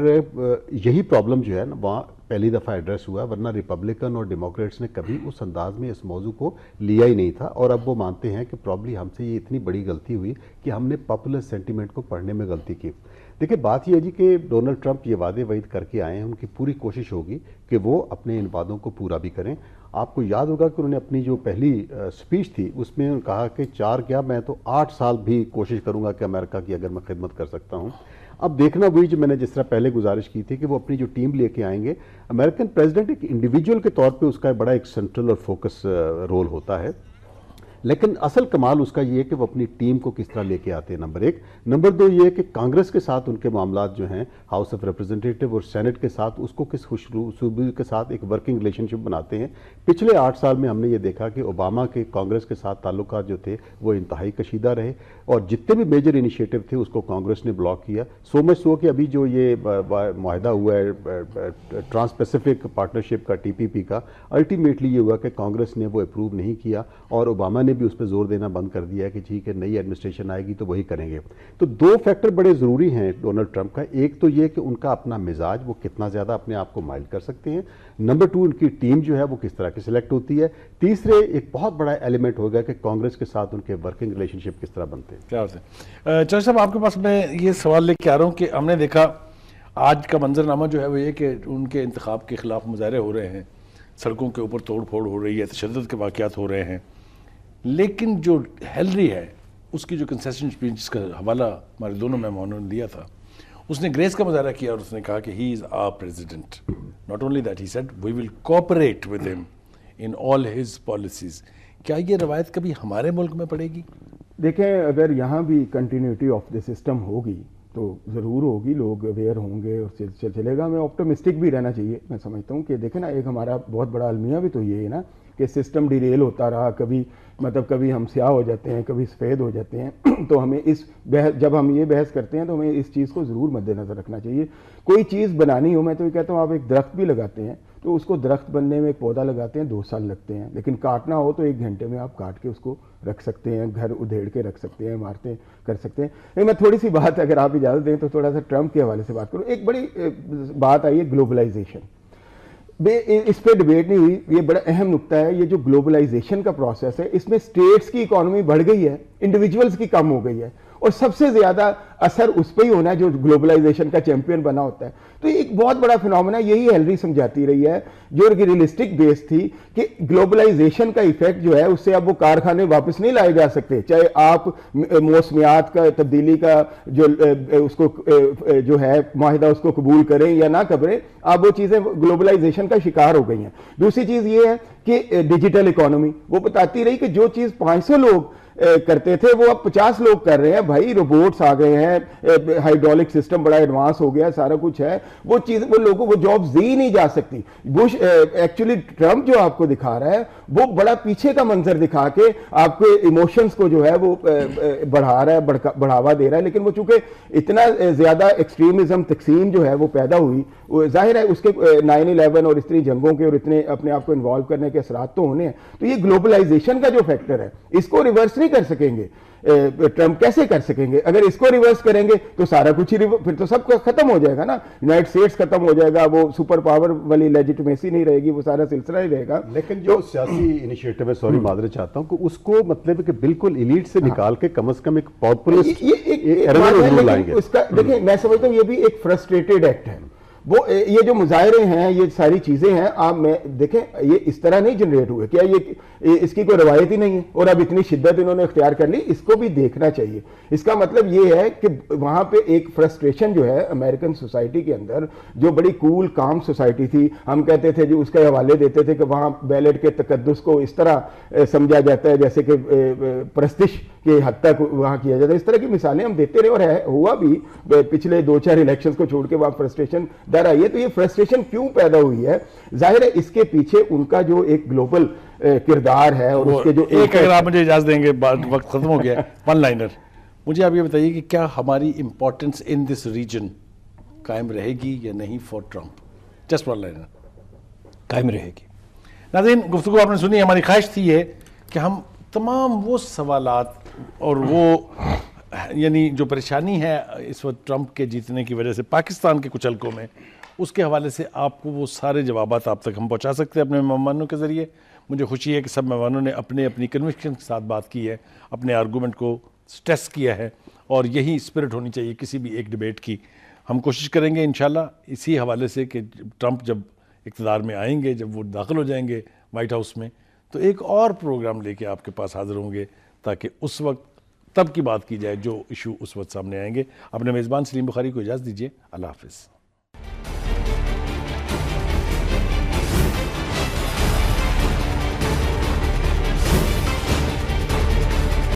C: یہی پرابلم جو ہے نا وہاں پہلی دفعہ ایڈریس ہوا, ورنہ ریپبلکن اور ڈیموکریٹس نے کبھی اس انداز میں اس موضوع کو لیا ہی نہیں تھا. اور اب وہ مانتے ہیں کہ پرابلی ہم سے یہ اتنی بڑی غلطی ہوئی کہ ہم نے پاپولر سینٹیمنٹ کو پڑھنے میں غلطی کی. دیکھیں, بات یہ ہے جی کہ ڈونلڈ ٹرمپ یہ وعدے وعید کر کے آئے ہیں, ان کی پوری کوشش ہوگی کہ وہ اپنے ان وعدوں کو پورا بھی کریں. آپ کو یاد ہوگا کہ انہوں نے اپنی جو پہلی سپیچ تھی اس میں کہا کہ 4 کیا میں تو 8 سال بھی کوشش کروں گا کہ امریکہ کی اگر میں خدمت کر سکتا ہوں. اب دیکھنا وہی جو میں نے جس طرح پہلے گزارش کی تھی کہ وہ اپنی جو ٹیم لے کے آئیں گے. امریکن پریزیڈنٹ ایک انڈیویجول کے طور پہ اس کا بڑا ایک سینٹرل اور فوکس رول ہوتا ہے, لیکن اصل کمال اس کا یہ ہے کہ وہ اپنی ٹیم کو کس طرح لے کے آتے ہیں, نمبر 1. نمبر 2 یہ ہے کہ کانگریس کے ساتھ ان کے معاملات جو ہیں, ہاؤس آف ریپرزنٹیٹیو اور سینٹ کے ساتھ, اس کو کس خوشروبی کے ساتھ ایک ورکنگ ریلیشن شپ بناتے ہیں. پچھلے 8 سال میں ہم نے یہ دیکھا کہ اوباما کے کانگریس کے ساتھ تعلقات جو تھے وہ انتہائی کشیدہ رہے, اور جتنے بھی میجر انیشیٹو تھے اس کو کانگریس نے بلاک کیا. سو مچ سو کہ ابھی جو یہ معاہدہ ہوا ہے ٹرانس پیسیفک پارٹنرشپ کا, TPP کا, الٹیمیٹلی یہ ہوا کہ کانگریس نے وہ اپروو نہیں کیا, اور اوباما نے بھی اس پہ زور دینا بند کر دیا کہ ٹھیک ہے نئی ایڈمنسٹریشن آئے گی تو وہی کریں گے. تو 2 فیکٹر بڑے ضروری ہیں ڈونلڈ ٹرمپ کا. ایک تو یہ کہ ان کا اپنا مزاج وہ کتنا زیادہ اپنے آپ کو مائل کر سکتے ہیں. نمبر 2 ان کی ٹیم جو ہے وہ کس طرح کی سلیکٹ ہوتی ہے. تیسرے ایک بہت بڑا ایلیمنٹ ہوگا کہ کانگریس کے ساتھ ان کے ورکنگ ریلیشن شپ کس طرح بنتے ہیں.
A: کیا چار صاحب, آپ کے پاس میں یہ سوال لے کے آ رہا ہوں کہ ہم نے دیکھا آج کا منظرنامہ جو ہے وہ یہ کہ ان کے انتخاب کے خلاف مظاہرے ہو رہے ہیں, سڑکوں کے اوپر توڑ پھوڑ ہو رہی ہے, تشدد کے واقعات ہو رہے ہیں. لیکن جو ہیلری ہے اس کی جو کنسیشن اسپیچ جس کا حوالہ ہمارے دونوں مہمانوں نے دیا تھا, اس نے گریس کا مظاہرہ کیا اور اس نے کہا کہ he is our president. Not only that, he said we will cooperate with ہم ان آل ہز پالیسیز. کیا یہ روایت کبھی ہمارے ملک میں پڑے گی؟
D: دیکھیں اگر یہاں بھی کنٹینیوٹی آف دا سسٹم ہوگی تو ضرور ہوگی, لوگ اویئر ہوں گے اور چلے گا. ہمیں آپٹمسٹک بھی رہنا چاہیے. میں سمجھتا ہوں کہ دیکھیں نا, ایک ہمارا بہت بڑا المیہ بھی تو یہ ہے نا کہ سسٹم ڈیریل ہوتا رہا, کبھی ہم سیاہ ہو جاتے ہیں, کبھی سفید ہو جاتے ہیں. تو ہمیں جب ہم یہ بحث کرتے ہیں تو ہمیں اس چیز کو ضرور مد نظر رکھنا چاہیے. کوئی چیز بنانی ہو, میں تو یہ کہتا ہوں آپ ایک درخت بھی لگاتے ہیں تو اس کو درخت بننے میں ایک پودا لگاتے ہیں 2 سال لگتے ہیں, لیکن کاٹنا ہو تو 1 گھنٹے میں آپ کاٹ کے اس کو رکھ سکتے ہیں, گھر ادھیڑ کے رکھ سکتے ہیں, عمارتیں کر سکتے ہیں. میں تھوڑی سی بات اگر آپ اجازت دیں تو تھوڑا سا ٹرمپ کے حوالے سے بات کروں. ایک بڑی بات آئی ہے گلوبلائزیشن, اس پہ ڈبیٹ نہیں ہوئی. یہ بڑا اہم نقطہ ہے. یہ جو گلوبلائزیشن کا پروسیس ہے اس میں اسٹیٹس کی اکانومی بڑھ گئی ہے, انڈیویجولس کی کم ہو گئی ہے, اور سب سے زیادہ اثر اس پہ ہی ہونا ہے جو گلوبلائزیشن کا چیمپئن بنا ہوتا ہے. تو ایک بہت بڑا فنومینا یہی ہیلری سمجھاتی رہی ہے جو ریئلسٹک بیس تھی کہ گلوبلائزیشن کا ایفیکٹ جو ہے اس سے اب وہ کارخانے واپس نہیں لائے جا سکتے, چاہے آپ موسمیات کا تبدیلی کا جو اس کو جو ہے معاہدہ اس کو قبول کریں یا نہ کریں, اب وہ چیزیں گلوبلائزیشن کا شکار ہو گئی ہیں. دوسری چیز یہ ہے کہ ڈیجیٹل اکانومی, وہ بتاتی رہی کہ جو چیز 500 لوگ کرتے تھے وہ اب 50 لوگ کر رہے ہیں. بھائی روبوٹس آ گئے ہیں, ہائیڈرولک سسٹم بڑا ایڈوانس ہو گیا, سارا کچھ ہے. وہ لوگوں کو جابز دی نہیں جا سکتی. بش ایکچولی ٹرمپ جو آپ کو دکھا رہا ہے وہ بڑا پیچھے کا منظر دکھا کے آپ کے ایموشنز کو جو ہے وہ بڑھا رہا ہے, بڑھاوا دے رہا ہے. لیکن وہ چونکہ اتنا زیادہ ایکسٹریمزم تقسیم جو ہے وہ پیدا ہوئی, ظاہر ہے اس کے 9/11 اور اس طرح جنگوں کے اور اتنے اپنے آپ کو انوالو کرنے کے اثرات تو ہونے ہیں. تو یہ گلوبلائزیشن کا جو فیکٹر ہے اس کو ریورس نہیں کر سکیں گے. ٹرمپ کیسے کر سکیں گے؟ اگر اس کو ریورس کریں گے تو سارا کچھ ہی پھر تو سب ختم ہو جائے گا نا. یونائٹڈ اسٹیٹس ختم ہو جائے گا, وہ سپر پاور والی لیجیٹمیسی نہیں رہے گی, وہ سارا سلسلہ ہی رہے گا.
C: لیکن جو سیاسی انیشیٹو ہے, سوری معذرت چاہتا ہوں, کہ اس کو مطلب ہے کہ بالکل ایلیٹ سے نکال کے کم از کم ایک پاپولسٹ لائیں گے.
D: دیکھیں میں سمجھتا ہوں یہ بھی ایک فرسٹریٹڈ ایکٹ ہے. وہ یہ جو مظاہرے ہیں, یہ ساری چیزیں ہیں, آپ میں دیکھیں یہ اس طرح نہیں جنریٹ ہوئے. کیا یہ اس کی کوئی روایت ہی نہیں ہے اور اب اتنی شدت انہوں نے اختیار کر لی؟ اس کو بھی دیکھنا چاہیے. اس کا مطلب یہ ہے کہ وہاں پہ ایک فرسٹریشن جو ہے امریکن سوسائٹی کے اندر, جو بڑی کول کام سوسائٹی تھی, ہم کہتے تھے جو اس کے حوالے دیتے تھے کہ وہاں بیلٹ کے تقدس کو اس طرح سمجھا جاتا ہے جیسے کہ پرستش کے حد تک وہاں کیا جاتا ہے. اس طرح کی مثالیں ہم دیتے رہے اور ہوا بھی پچھلے 2-4 الیکشنز کو چھوڑ کے وہاں فرسٹریشن در آئی ہے. تو یہ فرسٹریشن کیوں پیدا ہوئی ہے؟ ظاہر ہے اس کے پیچھے ان کا جو ایک گلوبل کردار ہے اور اس کے جو
A: ایک, اگر آپ مجھے اجازت دیں گے, وقت ختم ہو گیا, 1 لائنر مجھے آپ یہ بتائیے کہ کیا ہماری امپورٹنس ان دس ریجن قائم رہے گی یا نہیں فار ٹرمپ؟ Just 1 liner.
B: قائم رہے گی.
A: ناظرین گفتگو آپ نے سنی. ہماری خواہش تھی یہ کہ ہم تمام وہ سوالات اور وہ یعنی جو پریشانی ہے اس وقت ٹرمپ کے جیتنے کی وجہ سے پاکستان کے کچھ حلقوں میں, اس کے حوالے سے آپ کو وہ سارے جوابات آپ تک ہم پہنچا سکتے ہیں اپنے مہمانوں کے ذریعے. مجھے خوشی ہے کہ سب مہمانوں نے اپنی کنوکشن کے ساتھ بات کی ہے, اپنے آرگومنٹ کو سٹریس کیا ہے, اور یہی اسپرٹ ہونی چاہیے کسی بھی ایک ڈیبیٹ کی. ہم کوشش کریں گے انشاءاللہ اسی حوالے سے کہ ٹرمپ جب اقتدار میں آئیں گے, جب وہ داخل ہو جائیں گے وائٹ ہاؤس میں, تو ایک اور پروگرام لے کے آپ کے پاس حاضر ہوں گے تاکہ اس وقت تب کی بات کی جائے جو ایشو اس وقت سامنے آئیں گے. اپنے میزبان سلیم بخاری کو اجازت دیجیے. اللہ حافظ.